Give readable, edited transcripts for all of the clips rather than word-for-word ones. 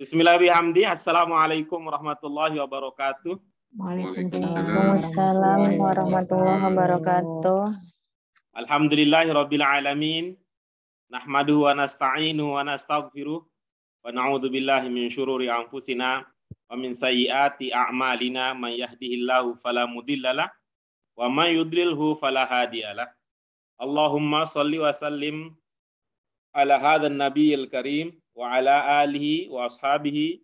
Bismillahirrahmanirrahim. Assalamualaikum warahmatullahi wabarakatuh. Waalaikumsalam warahmatullahi wabarakatuh. Alhamdulillahirabbil alamin. Nahmaduhu wa nasta'inu wa nastaghfiruh wa na'udzu billahi min syururi anfusina wa min sayyiati a'malina may yahdihillahu fala mudhillalah wa may yudlilhu fala hadiyalah. Allahumma shalli wa sallim ala hadzal nabiyil karim wa ala alihi wa ashabihi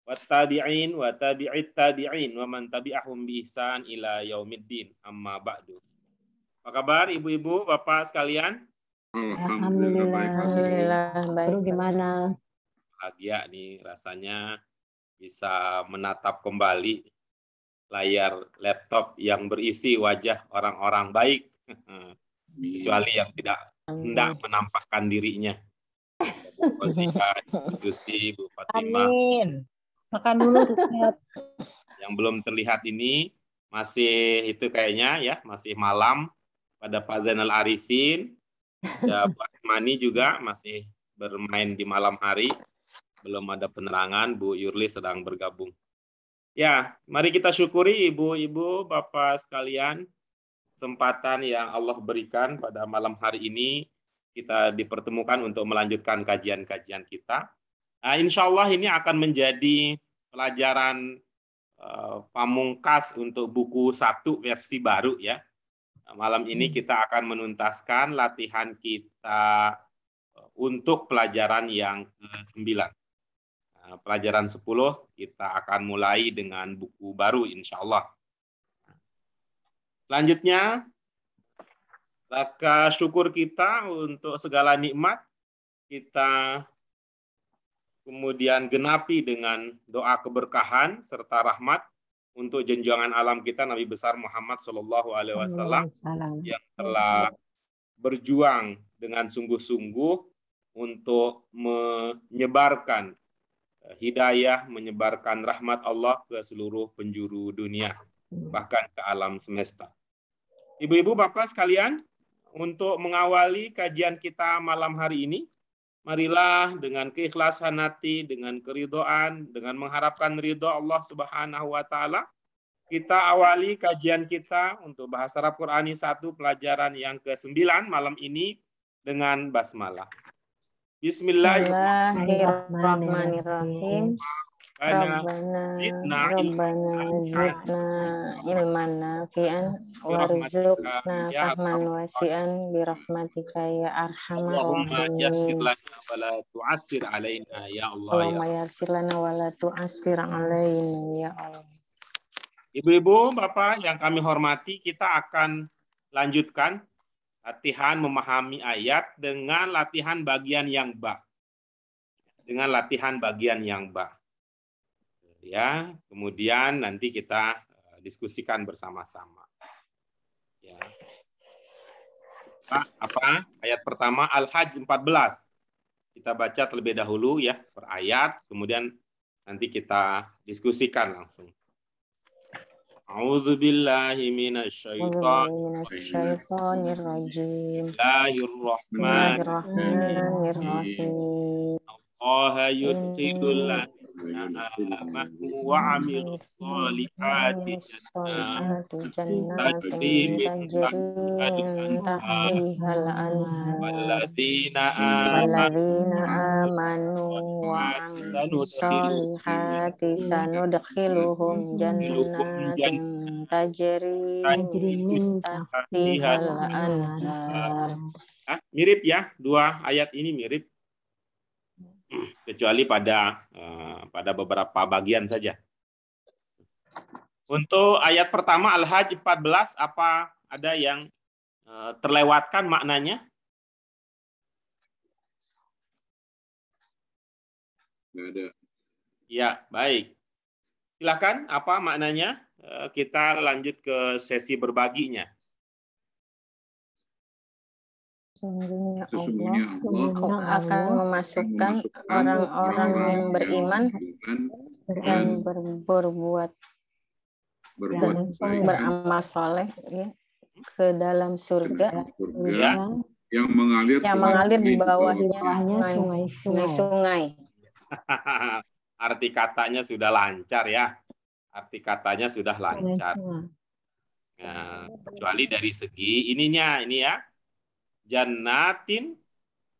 wattabi'in wa tabi'it tabi'in wa man tabi'ahum bi ihsan ila yaumiddin. Amma ba'du. Apa kabar ibu-ibu, bapak sekalian? Alhamdulillah. Baik. Gimana? Bahagia nih rasanya bisa menatap kembali layar laptop yang berisi wajah orang-orang baik. Kecuali yang tidak hendak menampakkan dirinya. Bu Zika, Bu Susi, Bu Fatimah. Amin. Makan dulu Ustaz. Yang belum terlihat ini masih itu kayaknya ya, masih malam pada Pak Zainal Arifin. Ada Bu Asmani juga masih bermain di malam hari. Belum ada penerangan, Bu Yurli sedang bergabung. Ya, mari kita syukuri ibu-ibu, bapak sekalian, kesempatan yang Allah berikan pada malam hari ini kita dipertemukan untuk melanjutkan kajian-kajian kita. Nah, insya Allah ini akan menjadi pelajaran pamungkas untuk buku 1 versi baru ya. Malam ini kita akan menuntaskan latihan kita untuk pelajaran yang ke-9. Pelajaran 10 kita akan mulai dengan buku baru insya Allah. Selanjutnya, rasa syukur kita untuk segala nikmat kita kemudian genapi dengan doa keberkahan serta rahmat untuk junjungan alam kita Nabi besar Muhammad SAW yang telah berjuang dengan sungguh-sungguh untuk menyebarkan hidayah, menyebarkan rahmat Allah ke seluruh penjuru dunia, bahkan ke alam semesta. Ibu-ibu, bapak sekalian, untuk mengawali kajian kita malam hari ini, marilah dengan keikhlasan hati, dengan keridhaan, dengan mengharapkan ridho Allah Subhanahu wa taala, kita awali kajian kita untuk bahasa Arab Qurani 1 pelajaran yang ke-9 malam ini dengan basmalah. Bismillahirrahmanirrahim. Rabbana zidna ilman nafi'an warzuqna fahman wasi'an birahmatika ya arhamar Allahumma yassir rahimin. lana wa la tu'assir alaina ya Allah ya. Allahumma yassir lana wa la tu'assir alaina ya Allah. Ibu-ibu, bapak yang kami hormati, kita akan lanjutkan latihan memahami ayat dengan latihan bagian yang ba. Dengan latihan bagian yang ba. Ya, kemudian nanti kita diskusikan bersama-sama. Ya. Apa? Ayat pertama Al-Hajj 14. Kita baca terlebih dahulu ya per ayat, kemudian nanti kita diskusikan langsung. A'udzu billahi minasyaitonir rajim. Bismillahirrahmanirrahim. Allah yudkhilul ladzina amanu wa 'amilus sholihati jannatin tajri min tahtihal anhar walladzina amanu wa 'amilus sholihati sanudkhiluhum jannatin tajri min tahtihal anhar. Mirip ya, dua ayat ini mirip. Kecuali pada beberapa bagian saja. Untuk ayat pertama Al-Hajj 14, apa ada yang terlewatkan maknanya? Nggak ada. Ya, baik. Silakan, apa maknanya? Kita lanjut ke sesi berbaginya. Sesungguhnya Allah akan memasukkan orang-orang yang beriman dan berbuat dan beramal soleh ya, ke dalam surga yang mengalir di bawahnya sungai-sungai. arti katanya sudah lancar ya. Arti katanya sudah lancar. Nah, kecuali dari segi ininya ini ya. Jannatin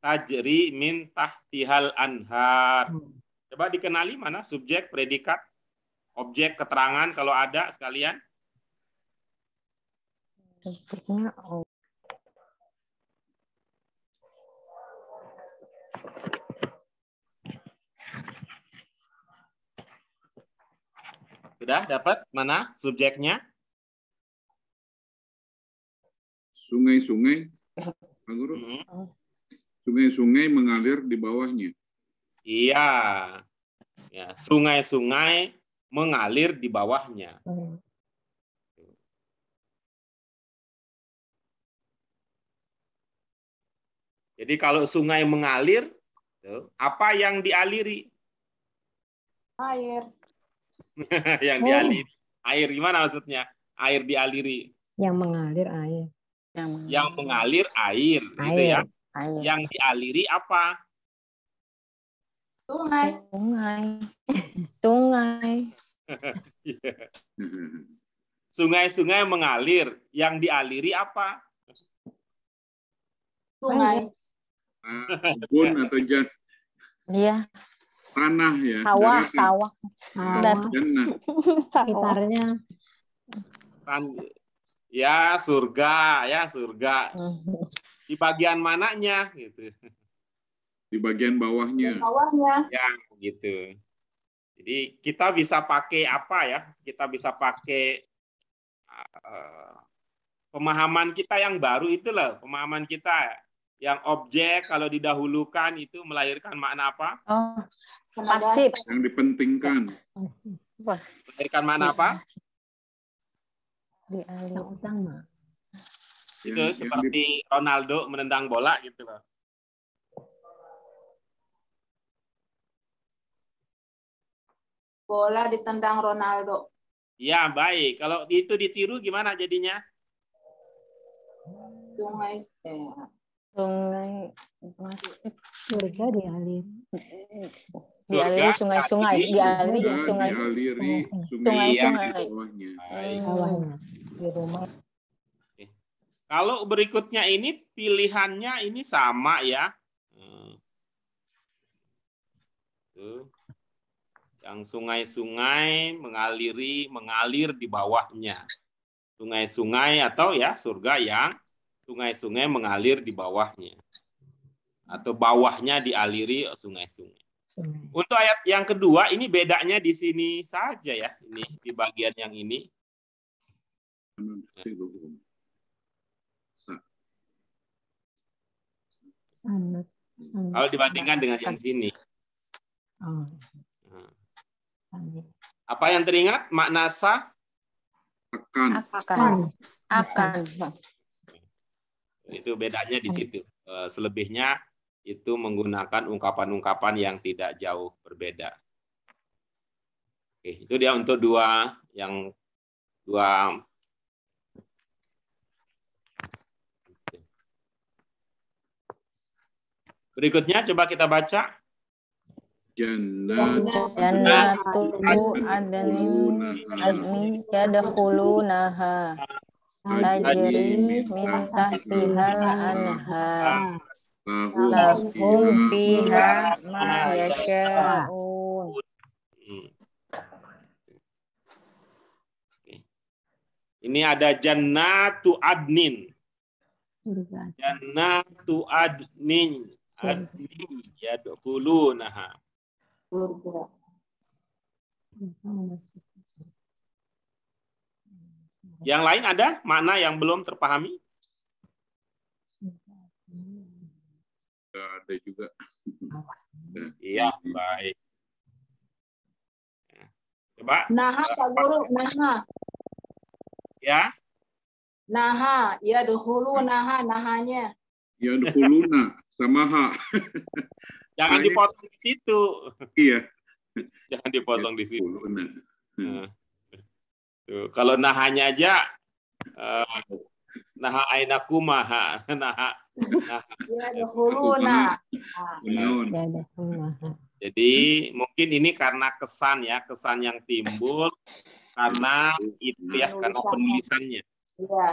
tajri min tahtihal anhar. Coba dikenali mana subjek, predikat, objek, keterangan kalau ada sekalian. Subjeknya Sudah dapat mana subjeknya? Sungai-sungai, Pak Guru. Sungai-sungai mengalir di bawahnya. Iya. Ya, sungai-sungai mengalir di bawahnya. Jadi kalau sungai mengalir, apa yang dialiri? Air. Yang dialiri. Air gimana maksudnya? Air dialiri. yang mengalir air. Yang mengalir air, gitu ya. Air. Yang dialiri apa? Sungai. Sungai. Sungai. Sungai-sungai mengalir, yang dialiri apa? Sungai. Kebun atau Iya. tanah ya. Sawah, daratan. sawah. Jannah. Sekitarnya. Ya, surga, ya surga. Di bagian mananya gitu. Di bagian bawahnya. Di bawahnya. Ya, gitu. Jadi kita bisa pakai apa ya? Kita bisa pakai pemahaman kita yang baru itu loh, pemahaman kita yang objek kalau didahulukan itu melahirkan makna apa? Oh, pasif. Yang dipentingkan. Melahirkan makna apa? Dialih utama. Itu seperti Ronaldo menendang bola gitu loh. Bola ditendang Ronaldo. Ya, baik. Kalau itu ditiru gimana jadinya? Sungai. Sungai masif. Surga dialiri. Surga Sungai-sungai. Dialiri Surga sungai. dialiri Sungai-sungai. di bawahnya. Baik. Bawahnya. Di rumah. Kalau berikutnya ini pilihannya ini sama ya. Tuh. Yang sungai-sungai mengalir di bawahnya. Sungai-sungai atau ya surga yang sungai-sungai mengalir di bawahnya. Atau bawahnya dialiri sungai-sungai. Untuk ayat yang kedua ini bedanya di sini saja ya, ini di bagian yang ini. Kalau dibandingkan dengan yang sini. Apa yang teringat? Makna sa? Akan. Itu bedanya di situ. Selebihnya itu menggunakan ungkapan-ungkapan yang tidak jauh berbeda. Oke, itu dia untuk dua. Berikutnya coba kita baca. Jannatu adnin yadkhulunaha tajri min tahtihal anhar lahum fiha ma yasha'un. Ini ada jannatu adnin. Jannatu adnin yadkhulunaha. Surga. Yang lain ada makna yang belum terpahami? Ada juga. Iya, baik. Coba. Naha, Pak Guru, naha. Ya. Naha, ya dahulu nahanya. Ya dahuluna sama ha. Jangan dipotong di situ. Iya. Jangan dipotong di situ. Tuh, kalau nahanya aja naha ainakumaha, naha. Ya dahulu nah. Jadi mungkin ini karena kesan ya, kesan yang timbul karena itu ya, karena penulisannya. Iya.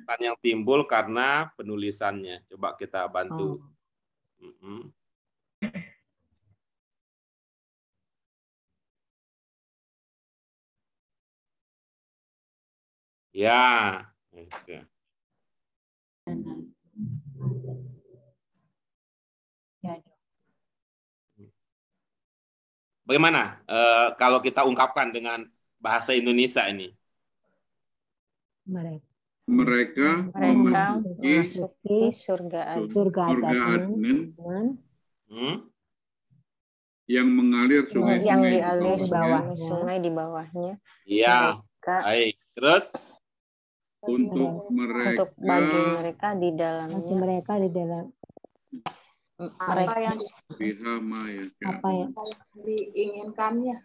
Kesan yang timbul karena penulisannya. Coba kita bantu. Ya. Bagaimana kalau kita ungkapkan dengan bahasa Indonesia ini? Mereka memasuki surga Aden yang mengalir sungai-sungai sungai di bawahnya. Iya. Baik. Terus untuk bagi mereka di dalamnya. Apa yang diinginkannya?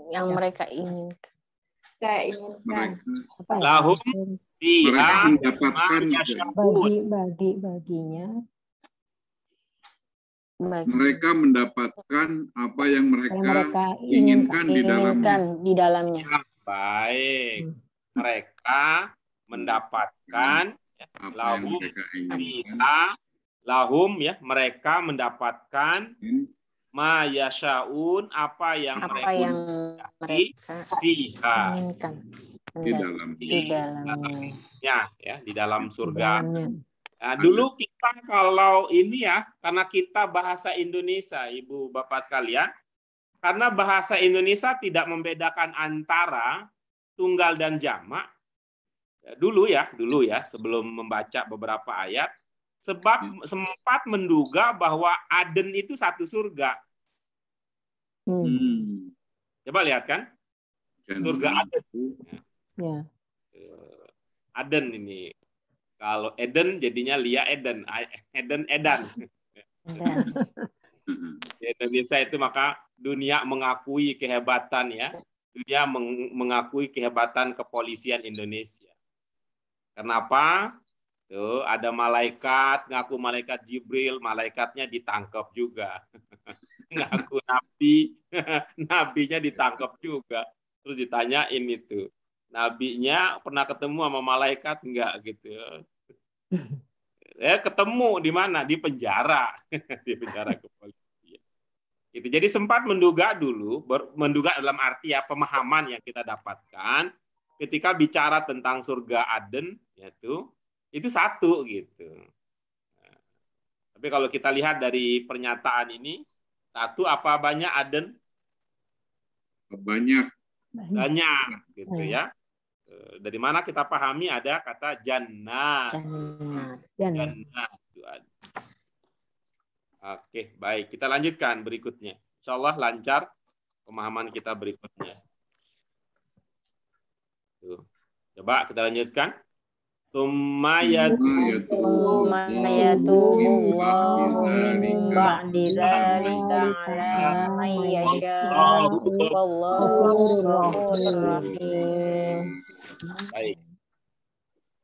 Yang mereka inginkan. Lahum fiha mendapatkan baginya. Mereka mendapatkan apa yang mereka inginkan di dalamnya. Ya, baik. Mereka mendapatkan lahum fiha, lahum ya, mereka mendapatkan ma yasyaun, apa yang mereka inginkan di dalamnya. Ya, di dalam surga. Nah, dulu kita kalau ini ya, karena kita bahasa Indonesia, Ibu Bapak sekalian, karena bahasa Indonesia tidak membedakan antara tunggal dan jamak. Dulu ya, sebelum membaca beberapa ayat, sebab sempat menduga bahwa Aden itu satu surga. Coba lihat kan, surga Aden. Ya. Aden ini. Kalau Eden jadinya Lia Eden, Edan. Di Indonesia itu maka dunia mengakui kehebatan ya. Dunia mengakui kehebatan kepolisian Indonesia. Kenapa? Tuh, ada malaikat, ngaku malaikat Jibril, malaikatnya ditangkap juga. Ngaku nabi, nabinya ditangkap juga. Terus ditanyain itu. Nabinya pernah ketemu sama malaikat enggak gitu. Ketemu di mana? Di penjara. Di penjara kepolisian. Gitu. Jadi sempat menduga dulu, menduga dalam arti ya pemahaman yang kita dapatkan ketika bicara tentang surga Aden, yaitu itu satu gitu. Nah, tapi kalau kita lihat dari pernyataan ini, satu apa banyak Aden? Banyak gitu ya. Dari mana kita pahami ada kata jannah. Jannah. Oke, baik. Kita lanjutkan berikutnya. Insya Allah lancar pemahaman kita berikutnya. Tuh. Coba kita lanjutkan. Tsumma yatubu Allahu min ba'di dzalika 'ala man yasha'u wallahu ghafurur rahim. Baik.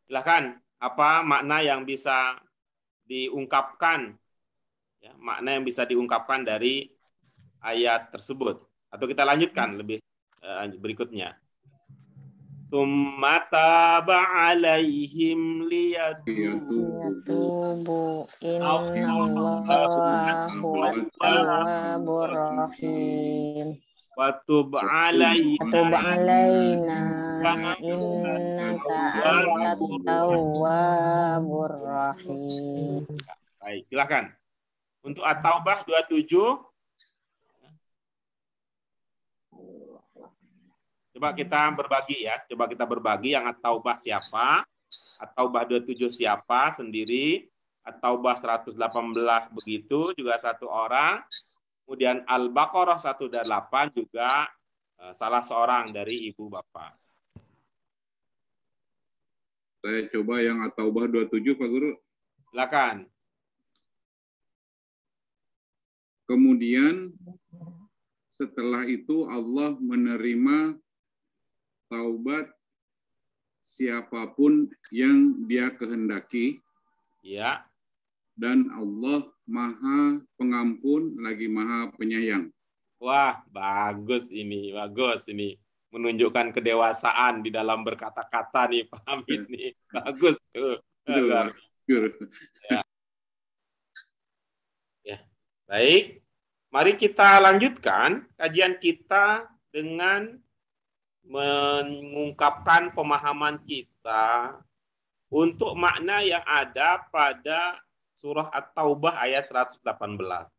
Silakan, apa makna yang bisa diungkapkan? Ya, makna yang bisa diungkapkan dari ayat tersebut. Atau kita lanjutkan lebih berikutnya. Tsumma taba 'alaihim liyatubu innallaha huwat tawwabur rahim. Wa tub 'alaina innaka antat tawwabur rahim. Baik, silakan. Untuk At-Taubah 27. Coba kita berbagi ya. Coba kita berbagi yang At-Taubah siapa? At-Taubah 27 siapa sendiri? At-Taubah 118 begitu juga satu orang. Kemudian Al-Baqarah 108 juga salah seorang dari ibu bapak. Saya coba yang At-Taubah 27 Pak Guru. Silakan. Kemudian setelah itu Allah menerima taubat siapapun yang Dia kehendaki. Ya. Dan Allah Maha Pengampun lagi Maha Penyayang. Wah, bagus ini, bagus ini. Menunjukkan kedewasaan di dalam berkata-kata nih, Pak Hamid nih. Bagus tuh. Betul, Luar Pak. Betul. biasa. Ya. Baik, mari kita lanjutkan kajian kita dengan mengungkapkan pemahaman kita untuk makna yang ada pada surah At-Taubah ayat 118.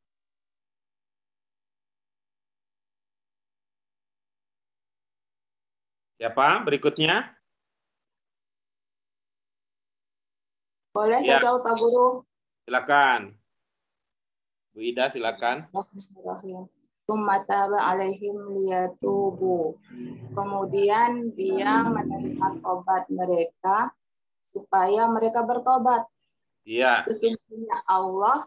Siapa berikutnya? Boleh Ya. saya jawab Pak Guru? Silakan. Bu Ida, silakan. Bismillahirrahmanirrahim. Summa taba alaihim liyatubu. Kemudian dia menerima tobat mereka supaya mereka bertobat. Iya. Sesungguhnya Allah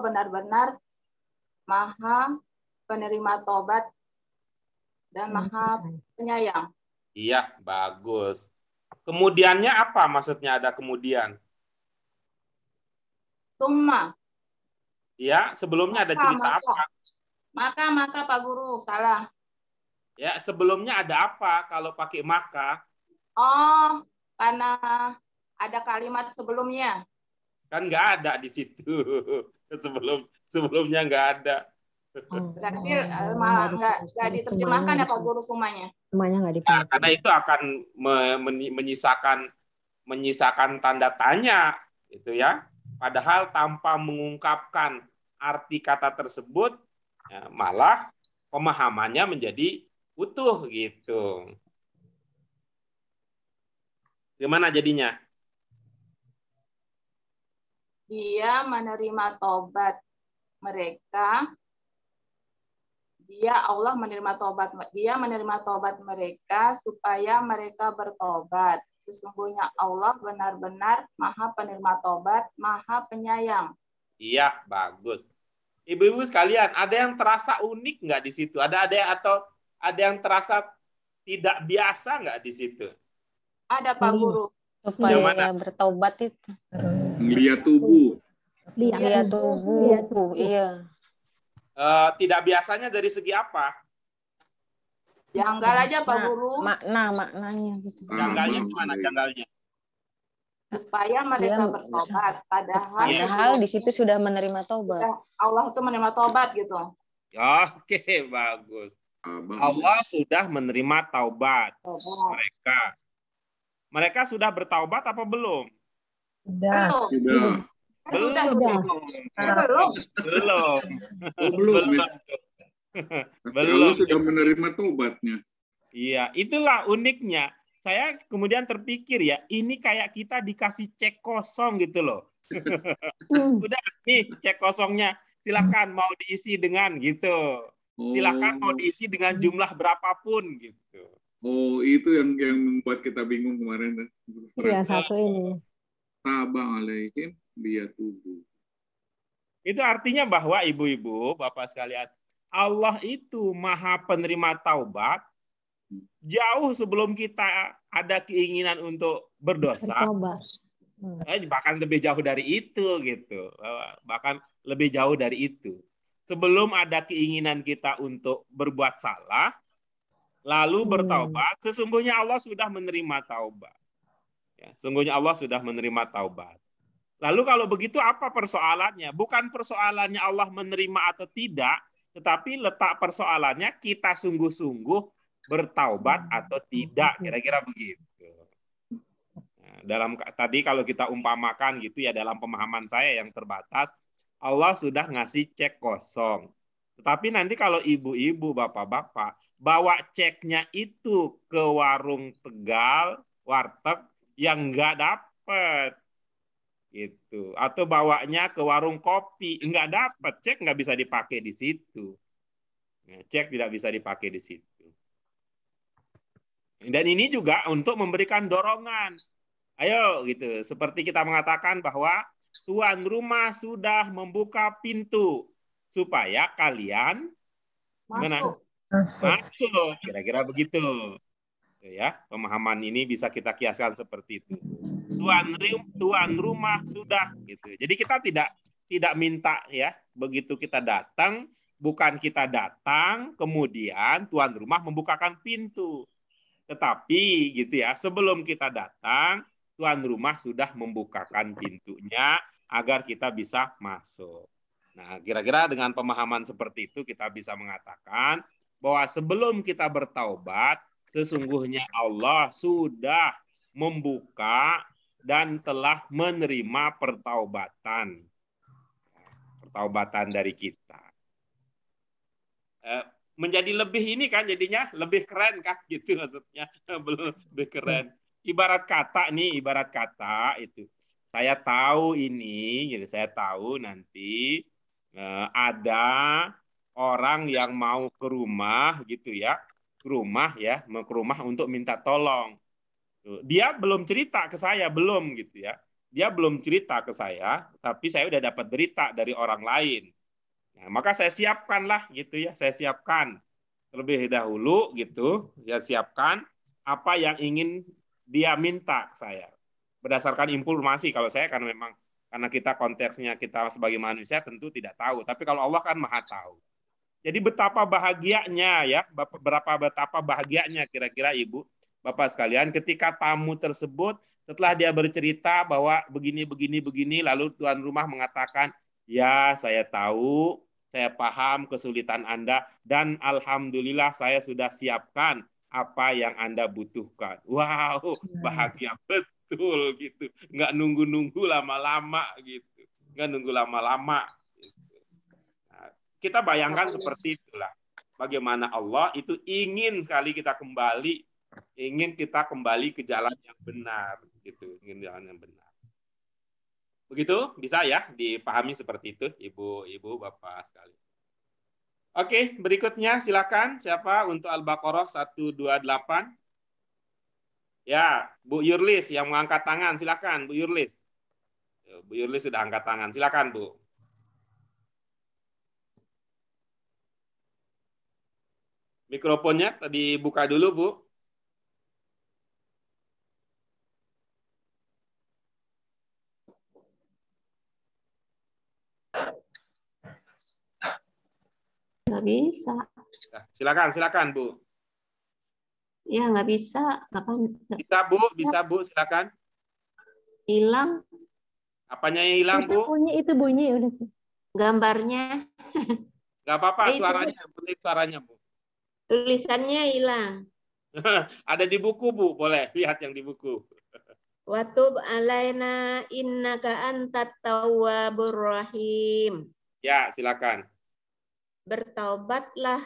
benar-benar Maha penerima tobat dan Maha penyayang. Iya, bagus. Kemudiannya apa maksudnya ada kemudian? Summa. Ya, sebelumnya ada cerita apa? Maka Pak Guru, salah. Ya, sebelumnya ada apa kalau pakai maka? Oh, karena ada kalimat sebelumnya. Kan nggak ada di situ. Sebelumnya nggak ada. Berarti malah nggak diterjemahkan ya Pak Guru semuanya. Semuanya nggak Ya, dipakai. karena itu akan menyisakan tanda tanya, gitu ya. Padahal tanpa mengungkapkan arti kata tersebut, ya, malah pemahamannya menjadi utuh gitu. Gimana jadinya? Dia menerima tobat mereka. Allah menerima tobat mereka supaya mereka bertobat. Sesungguhnya Allah benar-benar Maha penerima tobat, Maha penyayang. Iya, bagus. Ibu-ibu sekalian, ada yang terasa unik nggak di situ? Ada yang terasa tidak biasa nggak di situ? Ada Pak Guru. Supaya bertobat itu. Melihat tubuh. Lihat tubuh. Iya. Tidak biasanya dari segi apa? Janggal aja Pak Guru. Maknanya gitu. Janggalnya gimana janggalnya? Supaya mereka bertobat. Padahal di situ sudah menerima tobat. Allah itu menerima tobat gitu. Oke, bagus. Allah sudah menerima taubat mereka. Mereka sudah bertaubat apa belum? Sudah. Belum. Allah sudah menerima tobatnya. Iya, itulah uniknya. Saya kemudian terpikir ya, ini kayak kita dikasih cek kosong gitu loh. Udah nih cek kosongnya, silakan mau diisi dengan gitu. Silakan mau diisi dengan jumlah berapapun gitu. Oh, itu yang membuat kita bingung kemarin. Iya, satu ini. Taba alaihim liyatubu. Itu artinya bahwa ibu-ibu, bapak sekalian, Allah itu Maha penerima taubat. Jauh sebelum kita ada keinginan untuk berdosa, bahkan lebih jauh dari itu gitu, bahkan lebih jauh dari itu. Sebelum ada keinginan kita untuk berbuat salah, lalu bertaubat, sesungguhnya Allah sudah menerima taubat. Ya, sesungguhnya Allah sudah menerima taubat. Lalu kalau begitu apa persoalannya? Bukan persoalannya Allah menerima atau tidak, tetapi letak persoalannya kita sungguh-sungguh bertaubat atau tidak, kira-kira begitu. Nah, tadi kalau kita umpamakan gitu ya, dalam pemahaman saya yang terbatas, Allah sudah ngasih cek kosong. Tetapi nanti kalau ibu-ibu, bapak-bapak bawa ceknya itu ke warung Tegal, warteg yang nggak dapet gitu, atau bawanya ke warung kopi nggak dapet, cek nggak bisa dipakai di situ. Nah, cek tidak bisa dipakai di situ. Dan ini juga untuk memberikan dorongan. Ayo gitu, seperti kita mengatakan bahwa tuan rumah sudah membuka pintu supaya kalian Masuk. Masuk. Kira-kira begitu. Ya, pemahaman ini bisa kita kiaskan seperti itu. tuan rumah sudah gitu. Jadi kita tidak minta ya, begitu kita datang, bukan kita datang kemudian tuan rumah membukakan pintu. Tetapi gitu ya, sebelum kita datang, tuan rumah sudah membukakan pintunya agar kita bisa masuk. Nah, kira-kira dengan pemahaman seperti itu kita bisa mengatakan bahwa sebelum kita bertaubat, sesungguhnya Allah sudah membuka dan telah menerima pertaubatan dari kita. Menjadi lebih ini kan jadinya lebih keren kan gitu maksudnya, belum lebih keren. Ibarat kata itu. Saya tahu ini, jadi saya tahu nanti ada orang yang mau ke rumah gitu ya, mau ke rumah untuk minta tolong. Dia belum cerita ke saya, belum gitu ya. Dia belum cerita ke saya, tapi saya udah dapat berita dari orang lain. Nah, maka saya siapkanlah gitu ya, saya siapkan terlebih dahulu gitu, ya siapkan apa yang ingin dia minta ke saya. Berdasarkan informasi, kalau saya kan memang karena kita konteksnya kita sebagai manusia tentu tidak tahu, tapi kalau Allah kan Maha tahu. Jadi betapa bahagianya ya, betapa bahagianya kira-kira Ibu, Bapak sekalian ketika tamu tersebut setelah dia bercerita bahwa begini, lalu tuan rumah mengatakan, "Ya, saya tahu, saya paham kesulitan Anda dan alhamdulillah saya sudah siapkan apa yang Anda butuhkan." Wow, bahagia betul gitu. Nggak nunggu-nunggu lama-lama gitu. Nggak nunggu lama-lama. Kita bayangkan seperti itulah. Bagaimana Allah itu ingin sekali kita kembali, ke jalan yang benar, gitu, ingin jalan yang benar. Begitu bisa ya dipahami seperti itu, ibu, bapak sekalian. Oke, berikutnya silakan siapa untuk Al-Baqarah 128? Ya, Bu Yurlis yang mengangkat tangan, silakan Bu Yurlis. Bu Yurlis sudah angkat tangan, silakan Bu. Mikrofonnya tadi buka dulu, Bu. Nggak bisa. Silakan, Bu. Ya, nggak bisa. Kapan? Bisa, Bu, silakan. Hilang. Apanya yang hilang, Bu? Itu bunyi udah. Gambarnya. Nggak apa-apa, suaranya, yang penting suaranya, Bu. Tulisannya hilang. Ada di buku, Bu. Boleh lihat yang di buku. Wa tub alaina innaka antat tawwabur rahim. Ya, silakan. Bertaubatlah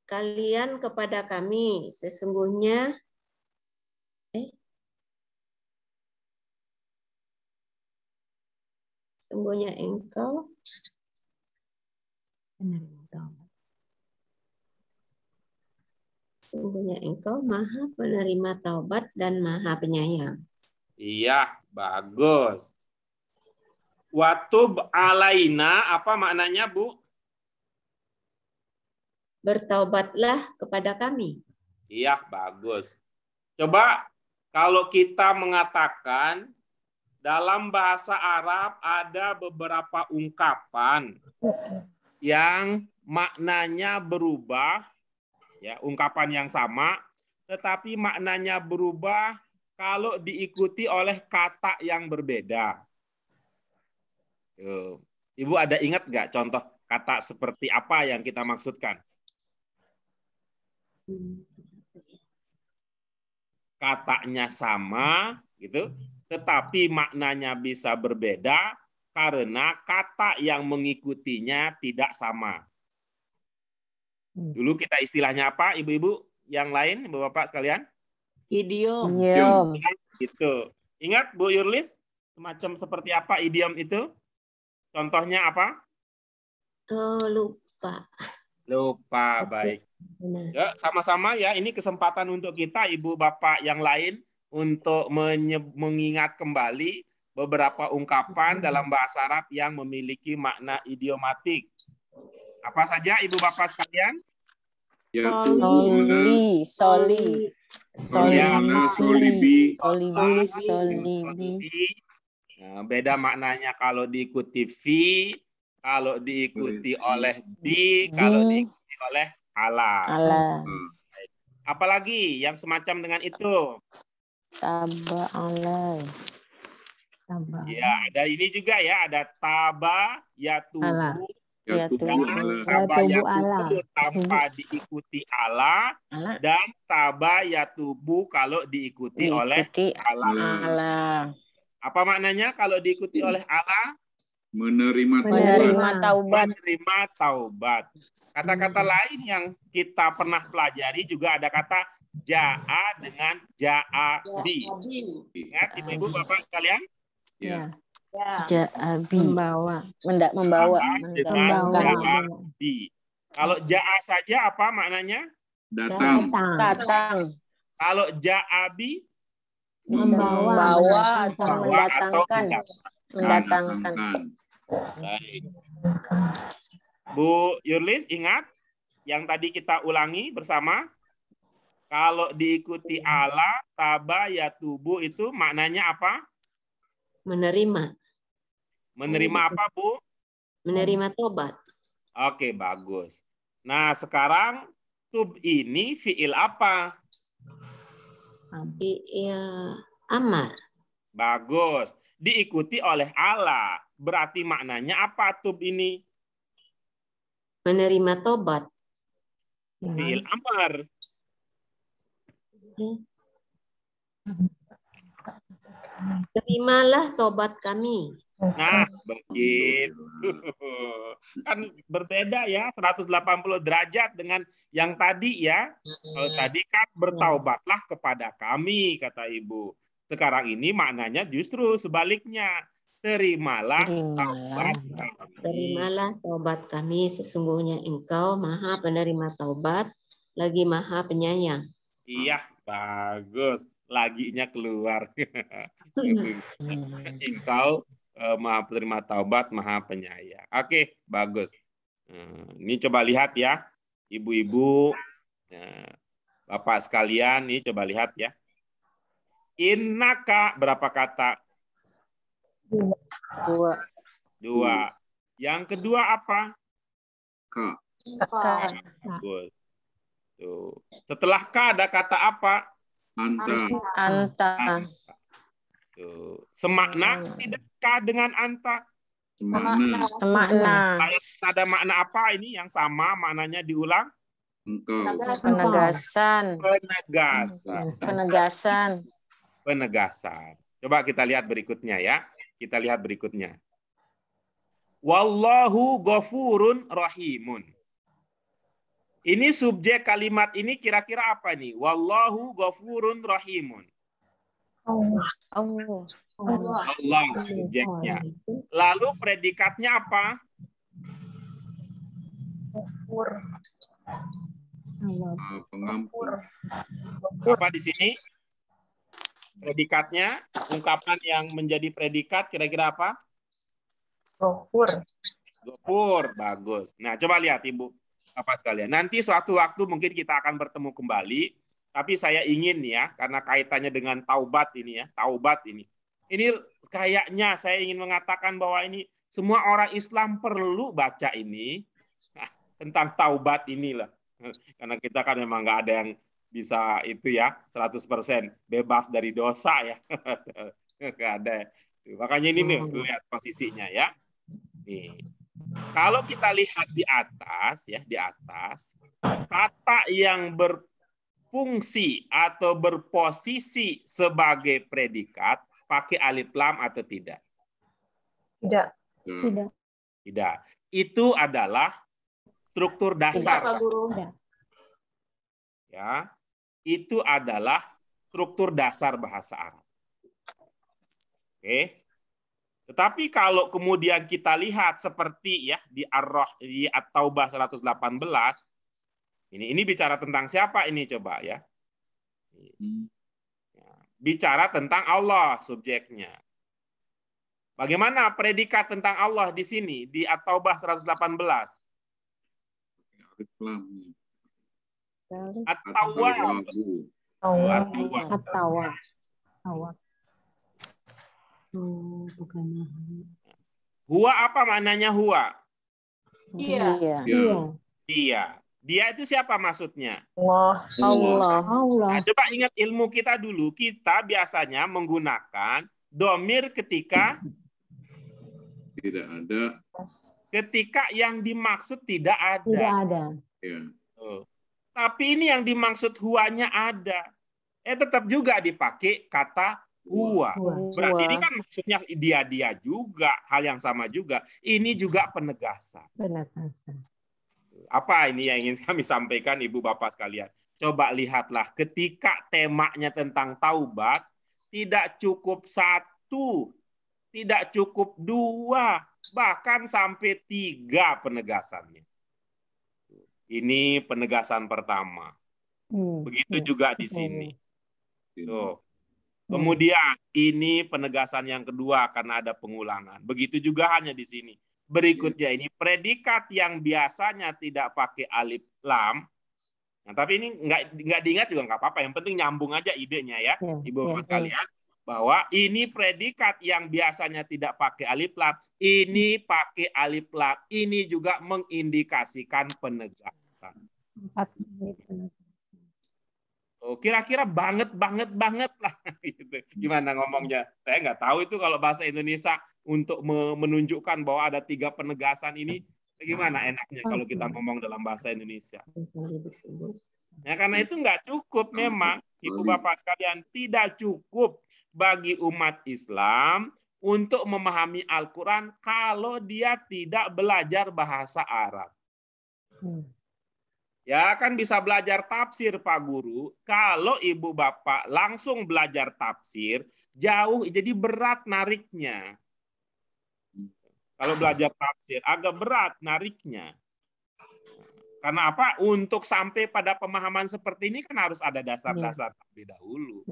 kalian kepada kami, sesungguhnya sesungguhnya engkau maha penerima taubat dan maha penyayang. Iya, bagus. Watub alaina, apa maknanya, Bu? Bertaubatlah kepada kami. Iya, bagus. Coba kalau kita mengatakan dalam bahasa Arab ada beberapa ungkapan yang maknanya berubah, ya, ungkapan yang sama, tetapi maknanya berubah kalau diikuti oleh kata yang berbeda. Ibu ada ingat nggak contoh kata seperti apa yang kita maksudkan? Katanya sama, gitu, tetapi maknanya bisa berbeda karena kata yang mengikutinya tidak sama. Dulu kita istilahnya apa, ibu-ibu yang lain, bapak sekalian? Idiom. Gitu. Ingat, Bu Yurlis, semacam seperti apa idiom itu? Contohnya apa? Oh, lupa. Lupa, baik. Ya, sama-sama ya, ini kesempatan untuk kita, ibu bapak yang lain, untuk mengingat kembali beberapa ungkapan dalam bahasa Arab yang memiliki makna idiomatik. Apa saja ibu bapak sekalian? Soli, soli, Soliana, solibi. solibi. Nah, beda maknanya kalau diikuti fi, kalau diikuti oleh bi, kalau diikuti oleh ala. Apalagi yang semacam dengan itu? Taba alai. Ya, ada ini juga ya, ada taba yatubu. Taba yatubu tanpa diikuti ala, dan taba yatubu kalau diikuti oleh ala. Apa maknanya kalau diikuti oleh ala? Menerima taubat. Menerima taubat. Kata-kata lain yang kita pernah pelajari juga ada kata ja'a dengan ja'abi. Ingat ibu-ibu bapak sekalian? Ya. Ja'abi. Membawa. Dengan ja'abi. Kalau ja'a saja apa maknanya? Datang. Kalau ja'abi? Membawa atau mendatangkan. Baik. Bu Yurlis, ingat yang tadi kita ulangi bersama. Kalau diikuti ala, taba, yatubu itu maknanya apa? Menerima. Menerima apa, Bu? Menerima tobat. Oke, bagus. Nah, sekarang tub ini fiil apa? Fiil amar. Bagus. Diikuti oleh ala. Berarti maknanya apa tub ini? Menerima tobat. Fiil amar. Terimalah tobat kami. Nah, begitu. Kan berbeda ya, 180 derajat dengan yang tadi ya. Kalau tadi kan bertaubatlah kepada kami, kata Ibu. Sekarang ini maknanya justru sebaliknya. Terimalah taubat kami. Terimalah taubat kami, sesungguhnya Engkau Maha Penerima Taubat, lagi Maha Penyayang. Iya, bagus. Laginya keluar. Engkau Maha Penerima Taubat, Maha Penyayang. Oke, bagus. Ini coba lihat ya, ibu-ibu, bapak sekalian, ini coba lihat ya. Innaka berapa kata? Dua. Yang kedua apa? Ka. Bagus. Tuh. Setelah ka ada kata apa? Anta. Tuh. Semakna tidak ka dengan anta? Semakna. Ada makna apa ini yang sama maknanya diulang? Penegasan. Coba kita lihat berikutnya ya. Kita lihat berikutnya. Wallahu ghafurun rahimun. Ini subjek kalimat ini kira-kira apa nih? Wallahu ghafurun rahimun. Allah subjeknya. Lalu predikatnya apa? Pengampun. Apa di sini? Predikatnya, ungkapan yang menjadi predikat kira-kira apa? Ghafur, bagus. Nah, coba lihat Ibu, apa sekalian. Nanti suatu waktu mungkin kita akan bertemu kembali, tapi saya ingin ya, karena kaitannya dengan taubat ini ya, taubat ini. Ini kayaknya saya ingin mengatakan bahwa ini semua orang Islam perlu baca ini tentang taubat inilah. Karena kita kan memang nggak ada yang bisa itu ya 100% bebas dari dosa ya. Nggak ada. Makanya ini nih lihat posisinya ya. Nih. Kalau kita lihat di atas ya, di atas kata yang berfungsi atau berposisi sebagai predikat pakai alif lam atau tidak? Tidak. Tidak. Itu adalah struktur dasar. Ya. Itu adalah struktur dasar bahasa Arab. Oke. Tetapi kalau kemudian kita lihat seperti ya di At-Taubah 118, ini bicara tentang siapa ini coba ya? Bicara tentang Allah subjeknya. Bagaimana predikat tentang Allah di sini di At-Taubah 118? At-tawwab. At-tawwab. Huwa apa maknanya huwa? Iya. Dia. Dia itu siapa maksudnya? Allah. Nah, coba ingat ilmu kita dulu. Kita biasanya menggunakan domir ketika tidak ada. Ketika yang dimaksud tidak ada. Tidak ada. Ya. Tapi ini yang dimaksud huwanya ada. Tetap juga dipakai kata huwa. Berarti ini kan maksudnya dia juga, hal yang sama juga. Ini juga penegasan. Apa ini yang ingin kami sampaikan Ibu Bapak sekalian? Coba lihatlah ketika temanya tentang taubat, tidak cukup satu, tidak cukup dua, bahkan sampai 3 penegasannya. Ini penegasan pertama. Begitu juga di sini. Tuh. Kemudian ini penegasan yang kedua karena ada pengulangan. Begitu juga hanya di sini. Berikutnya ini predikat yang biasanya tidak pakai alif lam. Nah, tapi ini nggak diingat juga nggak apa-apa. Yang penting nyambung aja idenya ya, Ibu Bapak sekalian. Bahwa ini predikat yang biasanya tidak pakai alif lam, ini pakai alif lam. Ini juga mengindikasikan penegasan. Kira-kira banget lah. Gimana ngomongnya? Saya nggak tahu itu kalau bahasa Indonesia untuk menunjukkan bahwa ada 3 penegasan ini. Gimana enaknya kalau kita ngomong dalam bahasa Indonesia? Ya, karena itu nggak cukup memang, Ibu Bapak sekalian, tidak cukup bagi umat Islam untuk memahami Al-Quran kalau dia tidak belajar bahasa Arab. Ya kan bisa belajar tafsir Pak Guru, kalau Ibu Bapak langsung belajar tafsir, jauh jadi berat nariknya. Kalau belajar tafsir agak berat nariknya. Karena apa? Untuk sampai pada pemahaman seperti ini kan harus ada dasar-dasar terlebih dahulu.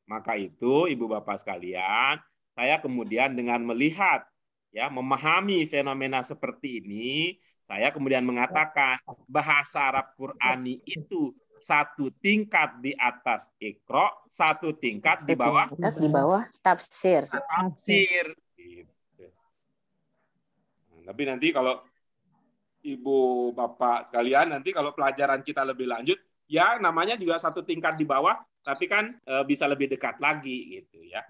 Maka itu Ibu Bapak sekalian, saya kemudian dengan melihat, ya, memahami fenomena seperti ini, saya kemudian mengatakan bahasa Arab Qur'ani itu 1 tingkat di atas Iqra, 1 tingkat di bawah tafsir. Tapi nanti kalau Ibu Bapak sekalian, nanti kalau pelajaran kita lebih lanjut, ya namanya juga 1 tingkat di bawah, tapi kan bisa lebih dekat lagi gitu ya.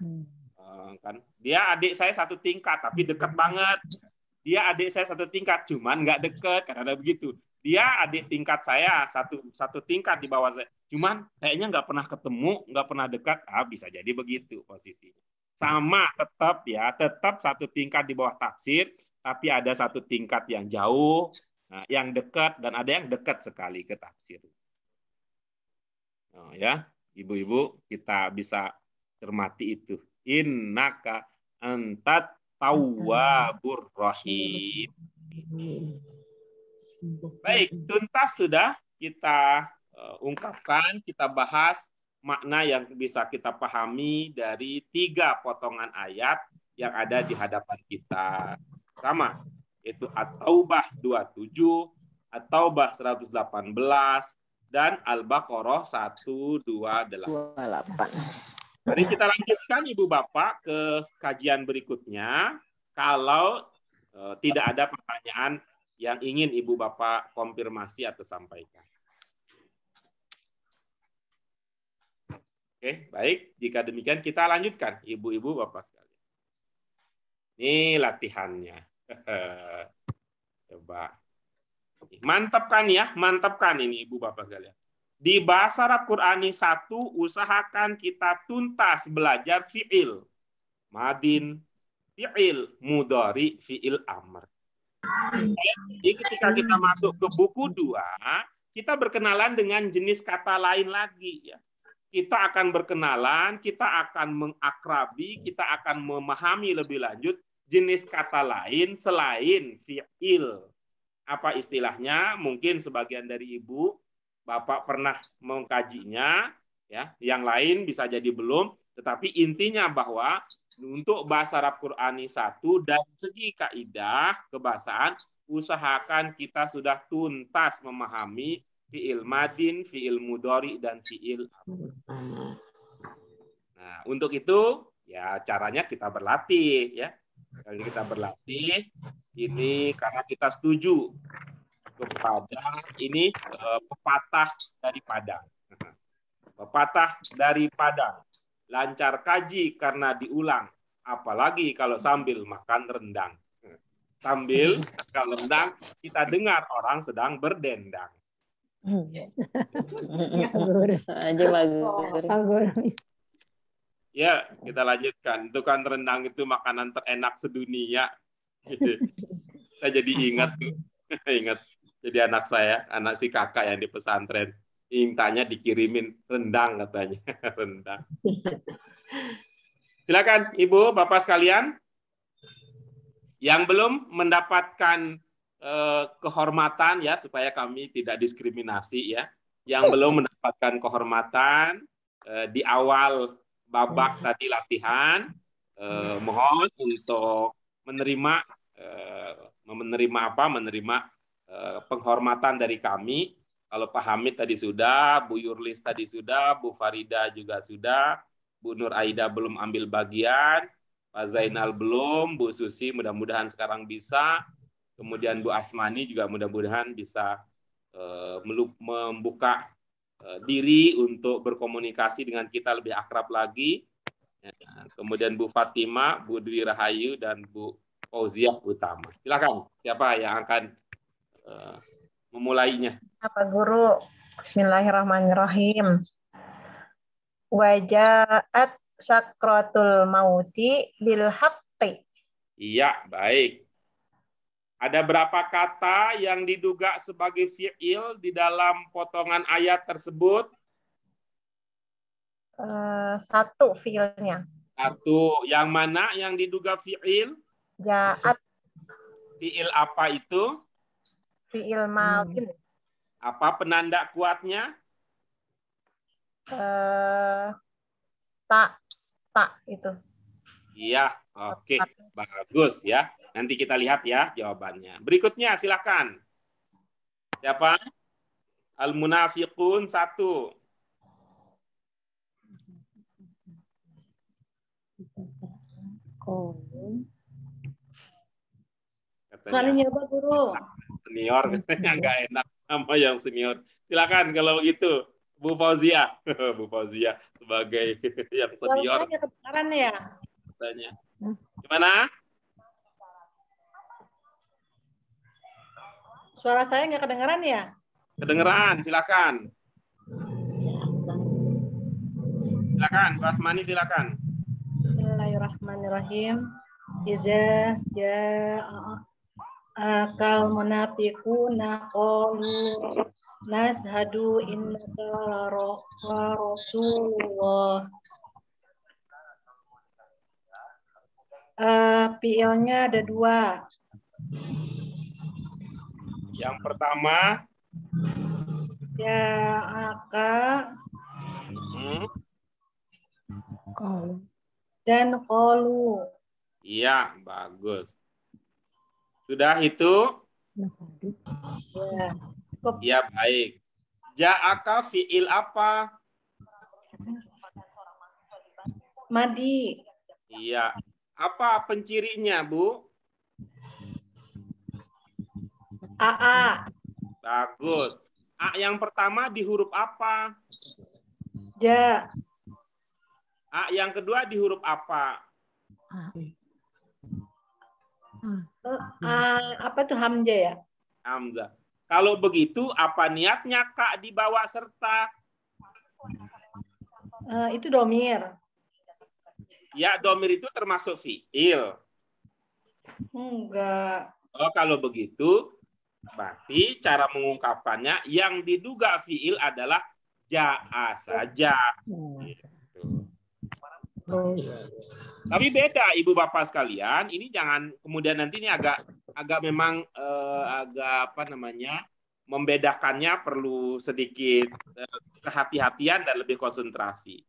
Kan dia adik saya 1 tingkat, tapi dekat banget. Dia adik saya 1 tingkat, cuman nggak dekat, kan ada begitu. Dia adik tingkat saya satu tingkat di bawah saya, cuman kayaknya nggak pernah ketemu, nggak pernah dekat. Bisa jadi begitu posisinya. Sama tetap 1 tingkat di bawah tafsir, tapi ada 1 tingkat yang jauh, yang dekat, dan ada yang dekat sekali ke tafsir. Ya, ibu-ibu, kita bisa cermati itu. Innaka antat tawwabur rahim. Baik, tuntas sudah kita ungkapkan, kita bahas makna yang bisa kita pahami dari 3 potongan ayat yang ada di hadapan kita. Pertama, yaitu At-Taubah 27, At-Taubah 118, dan Al-Baqarah 128. Mari kita lanjutkan Ibu Bapak ke kajian berikutnya. Kalau tidak ada pertanyaan yang ingin Ibu Bapak konfirmasi atau sampaikan. Oke, baik. Jika demikian kita lanjutkan, Ibu-ibu, Bapak sekalian. Ini latihannya. Coba. Mantapkan ya, mantapkan ini Ibu Bapak sekalian. Di bahasa Arab Qur'ani 1, usahakan kita tuntas belajar fi'il. Madin, fi'il, mudhari, fi'il amr. Jadi ketika kita masuk ke buku 2, kita berkenalan dengan jenis kata lain lagi ya. Kita akan berkenalan, kita akan mengakrabi, kita akan memahami lebih lanjut jenis kata lain selain fi'il. Apa istilahnya? Mungkin sebagian dari Ibu Bapak pernah mengkajinya, ya. Yang lain bisa jadi belum, tetapi intinya bahwa untuk bahasa Arab Qur'ani 1 dari segi kaidah kebahasaan, usahakan kita sudah tuntas memahami fiil madin, fiil mudhari, dan fiil amr. Nah, untuk itu ya caranya kita berlatih ya. Kalau kita berlatih ini karena kita setuju kepada ini pepatah dari Padang. Pepatah dari Padang. Lancar kaji karena diulang, apalagi kalau sambil makan rendang. Sambil makan rendang, kita dengar orang sedang berdendang. Ya, kita lanjutkan. Itu kan rendang itu makanan terenak sedunia. Saya jadi ingat tuh. Ingat. Jadi anak saya, anak si kakak yang di pesantren, mintanya dikirimin rendang katanya. Rendang. Silakan Ibu, Bapak sekalian. Yang belum mendapatkan kehormatan ya, supaya kami tidak diskriminasi ya. Yang belum mendapatkan kehormatan di awal babak tadi latihan, mohon untuk menerima penghormatan dari kami. Kalau Pak Hamid tadi sudah, Bu Yurlis tadi sudah, Bu Farida juga sudah, Bu Nur Aida belum ambil bagian, Pak Zainal belum, Bu Susi mudah-mudahan sekarang bisa, kemudian Bu Asmani juga mudah-mudahan bisa membuka diri untuk berkomunikasi dengan kita lebih akrab lagi. Kemudian Bu Fatima, Bu Dwi Rahayu, dan Bu Fauziah Utama. Silakan, siapa yang akan memulainya? Pak Guru, Bismillahirrahmanirrahim. Wajaat sakratul mauti bil haqqi. Iya, baik. Ada berapa kata yang diduga sebagai fi'il di dalam potongan ayat tersebut? Satu fi'ilnya. Satu. Yang mana yang diduga fi'il? Ja'at. Fi'il apa itu? Fi'il madin. Apa penanda kuatnya? Tak itu. Iya, oke. Bagus ya. Nanti kita lihat ya jawabannya. Berikutnya silakan. Siapa? Al-Munafiqun 1. Katanya Pak Guru. Senior katanya nggak enak sama yang senior. Silakan kalau itu Bu Fauzia. Bu Fauzia sebagai yang senior. Suaranya kedengaran ya? Katanya. Gimana? Suara saya nggak kedengaran ya? Kedengeran, silakan. Silakan, Pak Asmani silakan. Bismillahirrahmanirrahim. Iza jaa akal munafiquna qalu nashhadu innaka la rasulullah. Fiilnya ada 2. Yang pertama Ja'aka dan qalu. iya, bagus. Sudah itu? Ya, cukup. Ya, baik. Ja'aka fi'il apa? Madi. Iya. Apa pencirinya, Bu? AA. Bagus. A yang pertama di huruf apa? Ja. A yang kedua di huruf apa? Apa tuh hamzah ya? Hamzah. Kalau begitu, apa niatnya Kak dibawa serta? Itu domir. Ya, domir itu termasuk fi'il. Enggak. Oh, kalau begitu, berarti cara mengungkapkannya yang diduga fi'il adalah ja'a saja. Gitu. Tapi beda, Ibu Bapak sekalian. Ini jangan kemudian nanti ini agak memang agak apa namanya membedakannya perlu sedikit kehati-hatian dan lebih konsentrasi.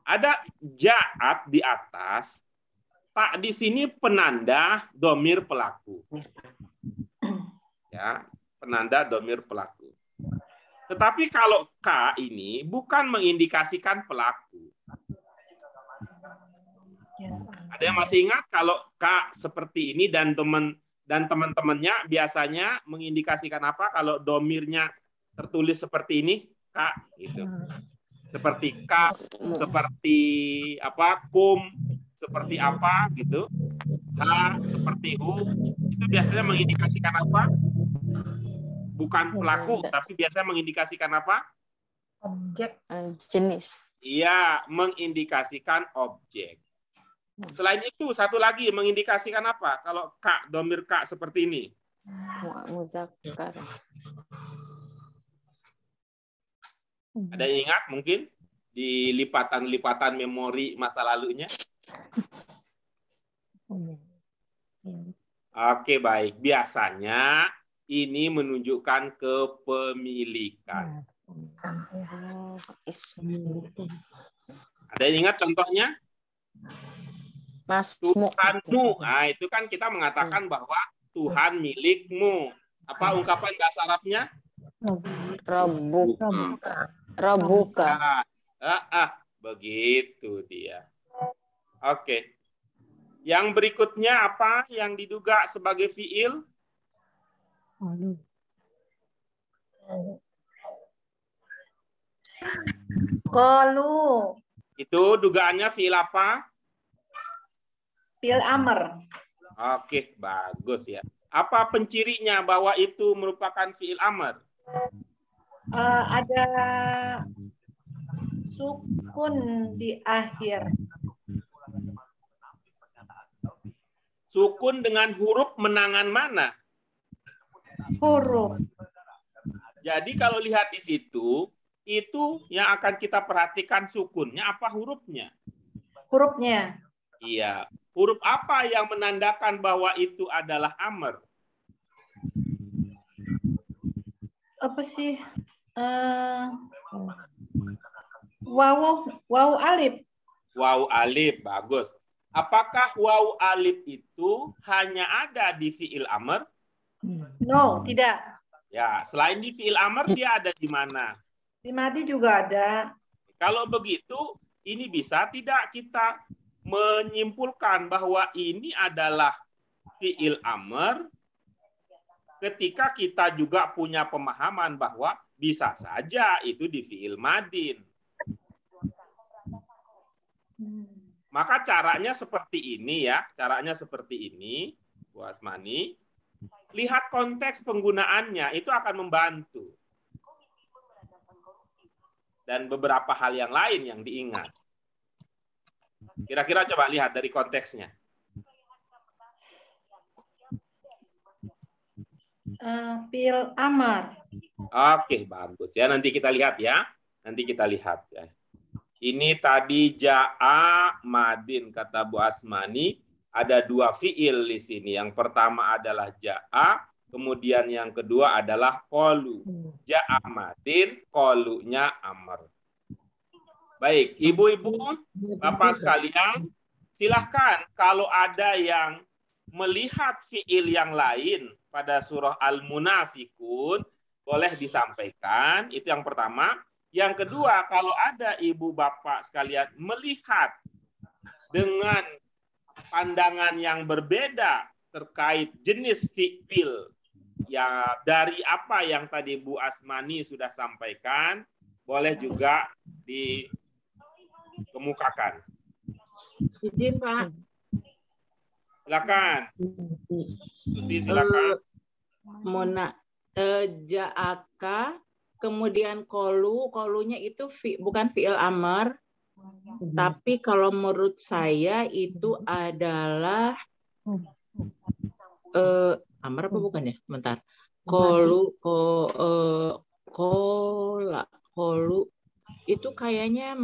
Ada ja'at di atas, tak di sini penanda domir pelaku. Ya, penanda domir pelaku. Tetapi kalau K ini bukan mengindikasikan pelaku. Ada yang masih ingat kalau K seperti ini dan teman-temannya biasanya mengindikasikan apa kalau domirnya tertulis seperti ini? K gitu. Seperti K, seperti apa? Kum, seperti apa gitu. H seperti U, itu biasanya mengindikasikan apa? Bukan pelaku, tapi biasanya mengindikasikan apa? Objek. Jenis. Iya, mengindikasikan objek. Selain itu, satu lagi mengindikasikan apa? Kalau K, domir K seperti ini. Muzakkar. Ada yang ingat mungkin di lipatan-lipatan memori masa lalunya? Oke, baik. Biasanya ini menunjukkan kepemilikan. Ada yang ingat contohnya? Tuhanmu. Nah, itu kan kita mengatakan bahwa Tuhan milikmu. Apa ungkapan bahasa Arabnya? Rabbuka. Begitu dia. Oke. Yang berikutnya apa yang diduga sebagai fiil? Qalu. Itu dugaannya fiil apa? Fiil amr. Oke, bagus ya. Apa pencirinya bahwa itu merupakan fiil amr? Ada sukun di akhir. Sukun dengan huruf menangan mana? Huruf. Jadi kalau lihat di situ, itu yang akan kita perhatikan sukunnya apa hurufnya? Hurufnya. Iya. Huruf apa yang menandakan bahwa itu adalah amr? Apa sih? Waw alif. Waw alif, bagus. Apakah waw alif itu hanya ada di fiil amr? No, tidak. Ya, selain di fiil amr dia ada di mana? Di madi juga ada. Kalau begitu, ini bisa tidak kita menyimpulkan bahwa ini adalah fiil amr ketika kita juga punya pemahaman bahwa bisa saja itu di fiil madin. Maka caranya seperti ini ya, caranya seperti ini, Bu Asmani. Lihat konteks penggunaannya, itu akan membantu. Dan beberapa hal yang lain yang diingat. Kira-kira coba lihat dari konteksnya. Fiil amar. Oke, bagus ya. Nanti kita lihat ya. Nanti kita lihat ya. Ini tadi ja'a madin kata Bu Asmani. Ada dua fiil di sini. Yang pertama adalah ja'a, kemudian yang kedua adalah qalu. Ja'a madin, qalunya amr. Baik, ibu-ibu, bapak sekalian, silahkan kalau ada yang melihat fiil yang lain pada surah Al-Munafikun, boleh disampaikan. Itu yang pertama. Yang kedua, kalau ada ibu bapak sekalian melihat dengan pandangan yang berbeda terkait jenis fiil ya dari apa yang tadi Bu Asmani sudah sampaikan, boleh juga dikemukakan. Izin Pak. Silakan. Susi silakan. Mona ja'aka kemudian kolunya itu bukan fiil amar, tapi kalau menurut saya itu adalah amar apa bukan ya? Bentar. Kolu itu kayaknya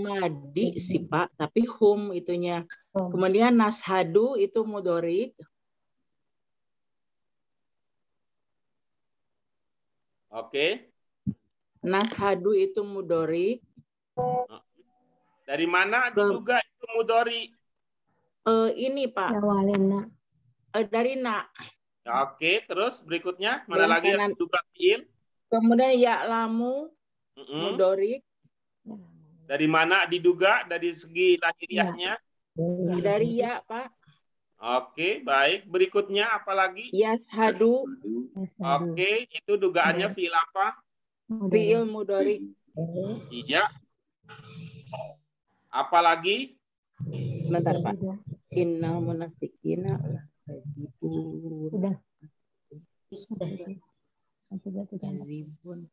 madi sih Pak, tapi hum itunya. Kemudian nashadu itu mudorik. Oke. Nashadu itu mudorik. Dari mana diduga itu mudori? Ini Pak. Dari na. Oke, terus berikutnya mana lagi yang diduga fiil? Kemudian ya lamu mudorik. Dari mana diduga dari segi lahiriahnya? Dari ya, Pak. Oke, baik. Berikutnya apa lagi? Yashhadu. Oke, itu dugaannya fiil apa? Fiil mudorik. Iya. Apa lagi? Bentar, Pak. Innal munafiqina Udah.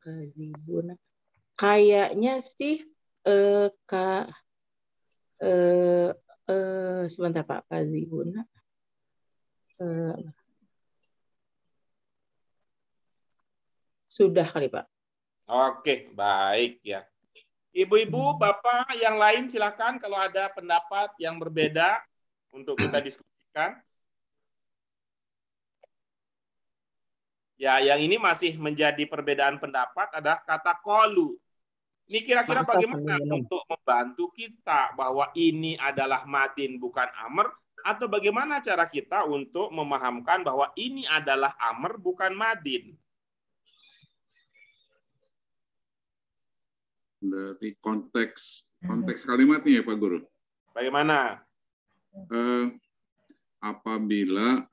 kazibun. Kayaknya sih sebentar Pak, kazibun. Sudah kali Pak. Oke, baik ya. Ibu-ibu, Bapak yang lain silakan kalau ada pendapat yang berbeda untuk kita diskusikan. Ya, yang ini masih menjadi perbedaan pendapat adalah kata qalu. Ini kira-kira bagaimana untuk membantu kita bahwa ini adalah madin bukan amr, atau bagaimana cara kita untuk memahamkan bahwa ini adalah amr bukan madin? Dari konteks kalimatnya ya Pak Guru. Bagaimana? Apabila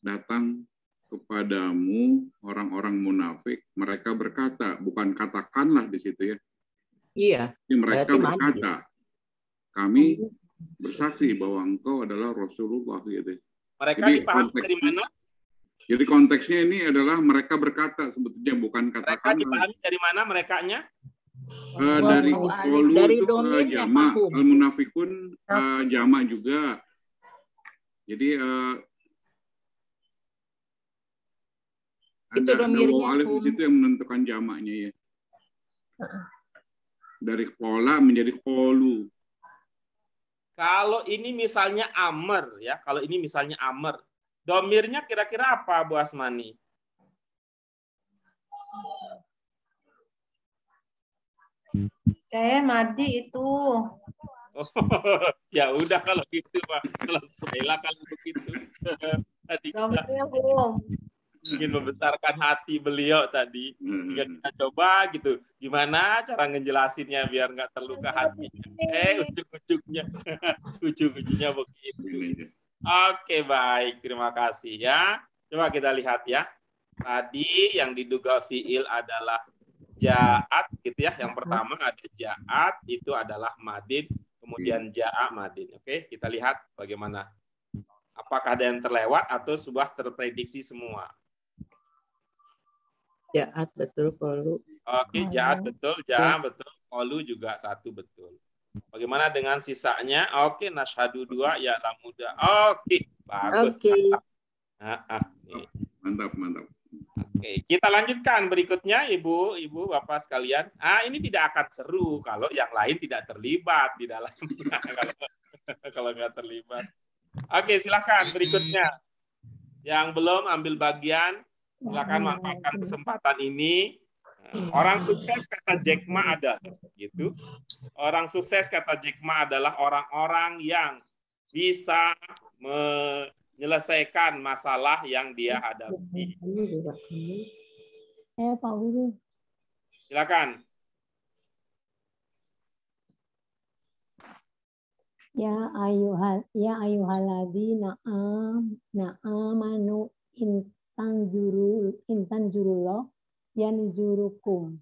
datang kepadamu orang-orang munafik, mereka berkata, bukan katakanlah di situ ya. Iya. Jadi mereka berkata, kami bersaksi bahwa engkau adalah Rasulullah gitu. Mereka Jadi dipahami dari mana? Jadi konteksnya ini adalah mereka berkata sebetulnya bukan katakanlah. Mereka dipahami dari mana merekanya? Dari qalu dari itu jama, al-munafikun jama juga. Jadi itu ada waw alif domirnya di situ yang menentukan jamaknya ya. Dari qola menjadi qalu. Kalau ini misalnya amr ya, kalau ini misalnya amr, domirnya kira-kira apa Bu Asmani? Kayak Madi itu. Oh, ya udah kalau gitu Pak, selesailah kalau begitu. Tadi kita ingin membesarkan hati beliau tadi. Jika kita coba gitu, gimana cara ngejelasinnya biar nggak terluka hatinya? Ujung-ujungnya begitu. Oke, baik, terima kasih ya. Coba kita lihat ya. Tadi yang diduga fiil adalah ja'at gitu ya. Yang pertama ada ja'at, itu adalah madin. Kemudian ja'a madin. Oke, kita lihat bagaimana. Apakah ada yang terlewat atau sudah terprediksi semua? Ja'at betul, qalu. Oke, ja'at betul, ja'a betul, qalu juga satu betul. Bagaimana dengan sisanya? Oke, nashhadu 2, ya lamuda. Oke, bagus. Oke. Mantap. Oke, kita lanjutkan berikutnya, Ibu, Bapak sekalian. Ini tidak akan seru kalau yang lain tidak terlibat di dalamnya. Kalau nggak terlibat. Oke, silakan berikutnya. Yang belum ambil bagian, silakan manfaatkan kesempatan ini. Orang sukses kata Jack Ma adalah gitu. Orang sukses kata Jack Ma adalah orang-orang yang bisa menyelesaikan masalah yang dia hadapi. Pak Guru. Silakan. Ya ayyuhalladzina amanu intan zurullah yanzurukum.